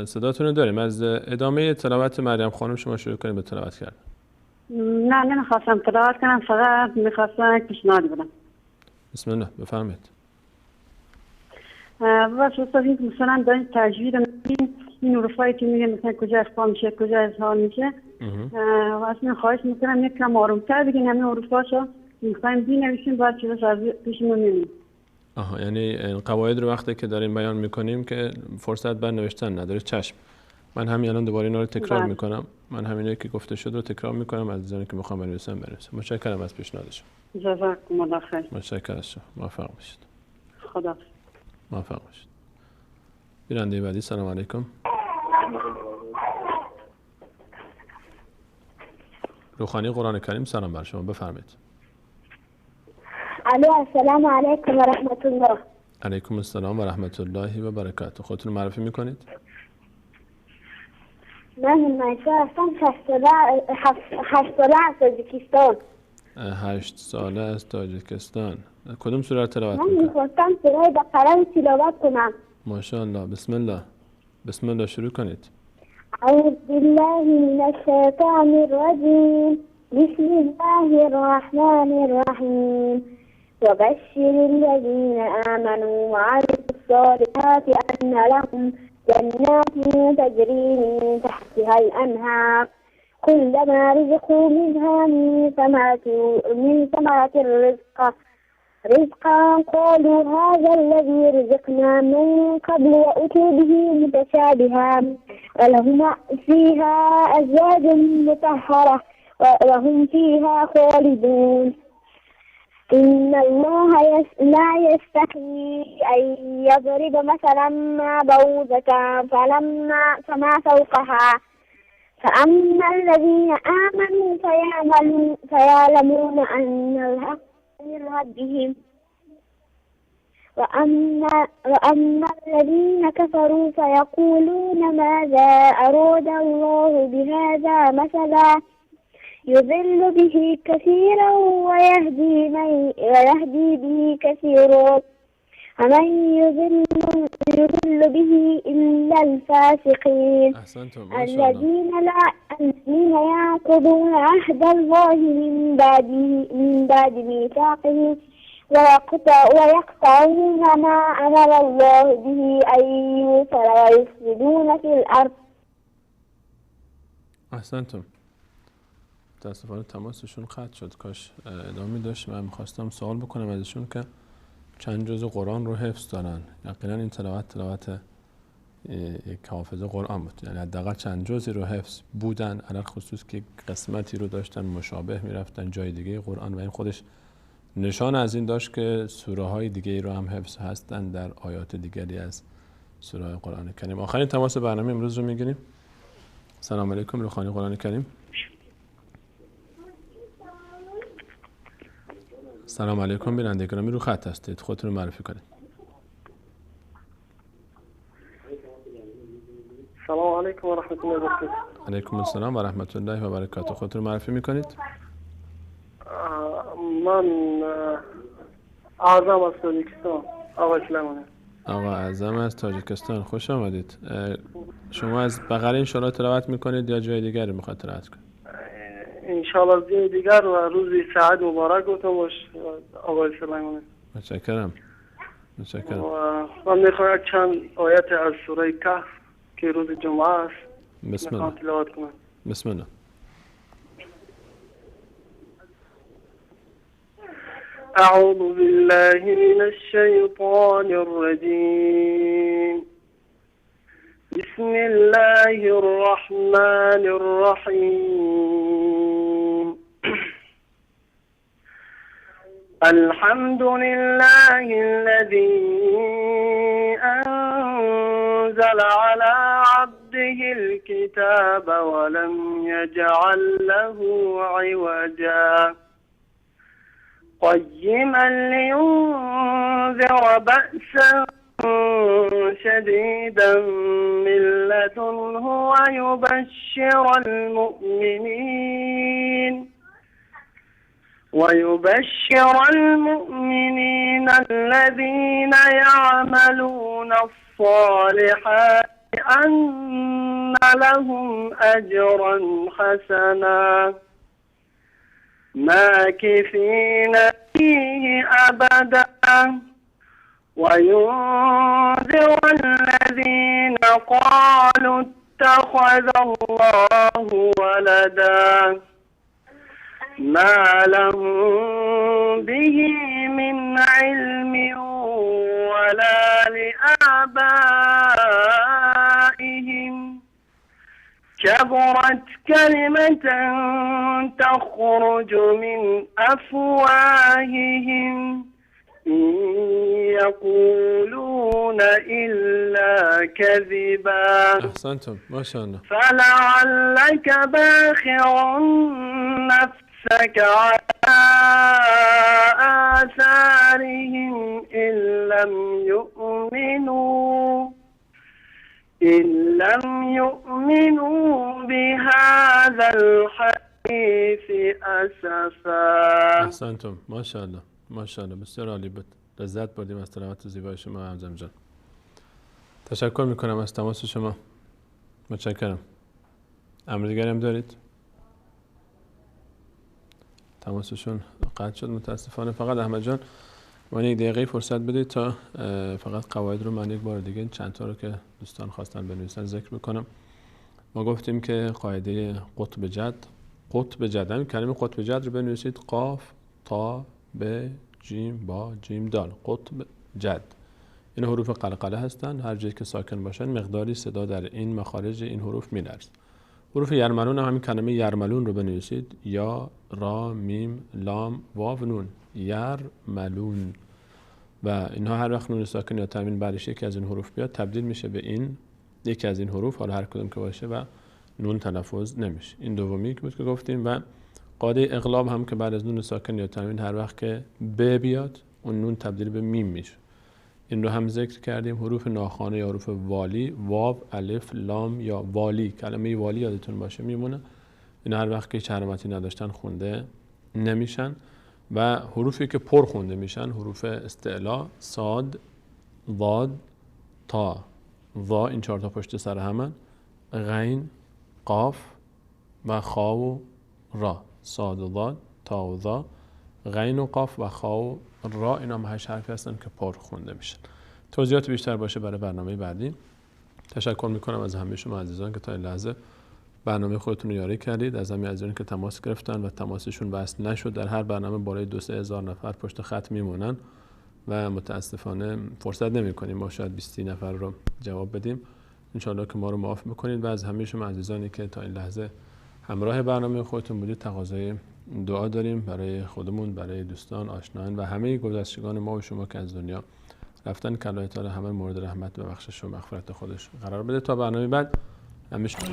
صداتون رو داریم. از ادامه تلاوت مریم خانم شما شروع کنید به تلاوت کردن. نه نمیخواستم تلاوت کنم، فقط میخواستم یک پیشنهادی بدم. بسم الله. بفرمایید. بس استاد این مثلا دارین تجوید این حروفایی که میگه مثلا کجا اخفا میشه کجا اظهار میشه و اصلا خواهش میکنم یک کم آرومتر بگین همین حروفاشو میخوایم بنویسیم بعد چیزاش از پیشمون میمونه. یعنی قواعد رو وقتی که داریم بیان میکنیم که فرصت بر نوشتن نداره. چشم. من همین الان دوباره اینا رو تکرار میکنم. من همینایی که گفته شد رو تکرار میکنم. عزیزانی که میخوام بنویسم. متشکرم از پیشنهادشون. جزاکم الله خیر. متشکرم از شما. موفق باشید. خدا. موفق باشید. بیننده بعدی. سلام علیکم. روخانی قرآن کریم. سلام بر شما. بفرمایید. الو. السلام علیکم و رحمت الله. علیکم السلام و رحمت الله و برکاته. خودتون معرفی میکنید؟ من مایسا هستم. 8 ساله از تاجیکستان. 8 ساله از تاجیکستان. کدوم سوره رو تلاوت من میکنید؟ میخواستم سوره بقره رو تلاوت کنم. ماشاءالله. بسم الله. بسم الله شروع کنید. اعوذ بالله من الشیطان الرجیم. بسم الله الرحمن الرحیم. وبشر الذين آمنوا وعملوا الصالحات أن لهم جنات تجري من تحتها الأنهار كلما رزقوا منها من ثمرة الرزق رزقا قالوا هذا الذي رزقنا من قبل وأتوا به متشابها ولهم فيها أزواج مطهرة وهم فيها خالدون إن الله لا يستحيي أن يضرب مثلا ما بعوضة فما فوقها فأما الذين آمنوا فيعلمون أن الحق من ربهم وأما الذين كفروا فيقولون ماذا أراد الله بهذا مثلا يضل به كثيرا ويهدي به كثيرا ومن يضل به إلا الفاسقين الذين ينقضون عهد الله من بعد ميثاقه ويقطعون ما أمر الله به أن يوصل ويفسدون في الأرض. احسنتم. متاسفانه تماسشون قطع شد. کاش ادامه داشت. من میخواستم سوال بکنم ازشون که چند جزء قرآن رو حفظ دارن. یقینا این تلاوت یک حافظ قرآن بود، یعنی حداقل چند جزئی رو حفظ بودن، علل خصوص که قسمتی رو داشتن مشابه میرفتن جای دیگه قرآن و این خودش نشان از این داشت که سوره های دیگه رو هم حفظ هستن در آیات دیگری از سوره های قرآن کریم. آخرین تماس برنامه امروز رو میگیریم. سلام علیکم. روخانی قرآن کریم. سلام علیکم. بیننده گرامی رو خط هستید، خودتون رو معرفی کنید. سلام علیکم و رحمت الله و برکاته. علیکم السلام و رحمت الله و برکاته. خودتون رو معرفی میکنید؟ من اعظم از تاجیکستان، آقا سلیمانی. آقا اعظم از تاجیکستان، خوش آمدید. شما از بقره انشاءالله تلاوت میکنید یا جای دیگر رو میخواید تلاوت کنید؟ انشاءالله جای دیگر و روزی سعید مبارک گفتم باش آقا سلیمانی. متشکرم. من میخوایم چند آیت از سوره کهف که روز جمعه است بسم الله تلاوت کنم. بسم الله. أعوذ بالله من الشيطان الرجيم. بسم الله الرحمن الرحيم. الحمد لله الذي أنزل على عبده الكتاب ولم يجعل له عوجا قيما لينذر بأسا شديدا من لدنه ويبشر المؤمنين الذين يعملون الصالحات أن لهم أجرا حسنا ماكثين فيه أبدا وينذر الذين قالوا اتخذ الله ولدا ما لهم به من علم ولا لآبائهم كبرت كلمة تخرج من أفواههم إن يقولون إلا كذبا. أحسنتم ما شاء الله. فلعلك باخع نفسك على آثارهم إن لم يؤمنوا بهذا الحديث أسفا. أحسنتم ما شاء الله ما شاء الله. بسیار عالی بود. لذت بردیم از تلاوت زیبای شما همزم جان. تشکر میکنم از تماس شما. متشکرم. امر دیگری هم دارید؟ تماسشون قطع شد متاسفانه. فقط احمد جان من یک دقیقه فرصت بدید تا فقط قواعد رو من یک بار دیگه چند تا رو که دوستان خواستن بنویسن ذکر بکنم. ما گفتیم که قاعده قطب جد، همین کلمه قطب جد رو بنویسید قاف تا به جیم با جیم دال، قطب، جد. این حروف قلقله هستند. هر جایی که ساکن باشن مقداری صدا در این مخارج این حروف میلرزه. حروف یرملون هم همین کلمه یرملون رو بنویسید، یا، را، میم، لام، واو، نون، یرملون. و اینها هر وقت نون ساکن یا تنوین بعدش یکی از این حروف بیاد تبدیل میشه به این یکی از این حروف، حالا هر کدوم که باشه، و نون تلفظ نمیشه. این دومی که بود که گفتیم. و قاعده اقلاب هم که بعد از نون ساکن یا تنوین هر وقت که ب بیاد اون نون تبدیل به میم میشه. این رو هم ذکر کردیم. حروف ناخوانه یا حروف والی، واو، الف، لام یا والی، کلمه والی یادتون باشه میمونه. این هر وقت که هیچ علامتی نداشتن خونده نمیشن. و حروفی که پر خونده میشن حروف استعلا، صاد، ضاد، تا، ضا، این 4 تا پشت سر همن، غین، قاف و خا و را. صاد و ضاد، تا و ضا، غین و قاف و خا و را، اینا هم 8 حرفی هستن که پر خونده میشن. توضیحات بیشتر باشه برای برنامه بعدی. تشکر میکنم از همه شما عزیزان که تا این لحظه برنامه خودتون رو یاری کردید. از همه عزیزانی که تماس گرفتن و تماسشون وصل نشد. در هر برنامه بالای 2-3 هزار نفر پشت خط میمونن و متاسفانه فرصت نمی‌کنیم ما شاید 20 نفر رو جواب بدیم. ان شاءالله که ما رو معاف بکنید. و از همه شما عزیزانی که تا این لحظه همراه برنامه خودتون بودید تقاضای دعا داریم برای خودمون، برای دوستان، آشنایان و همه گذشتگان ما و شما که از دنیا رفتن، که الله تعالی همه مورد رحمت و بخشش و مغفرت خودش قرار بده. تا برنامه بعد همه شما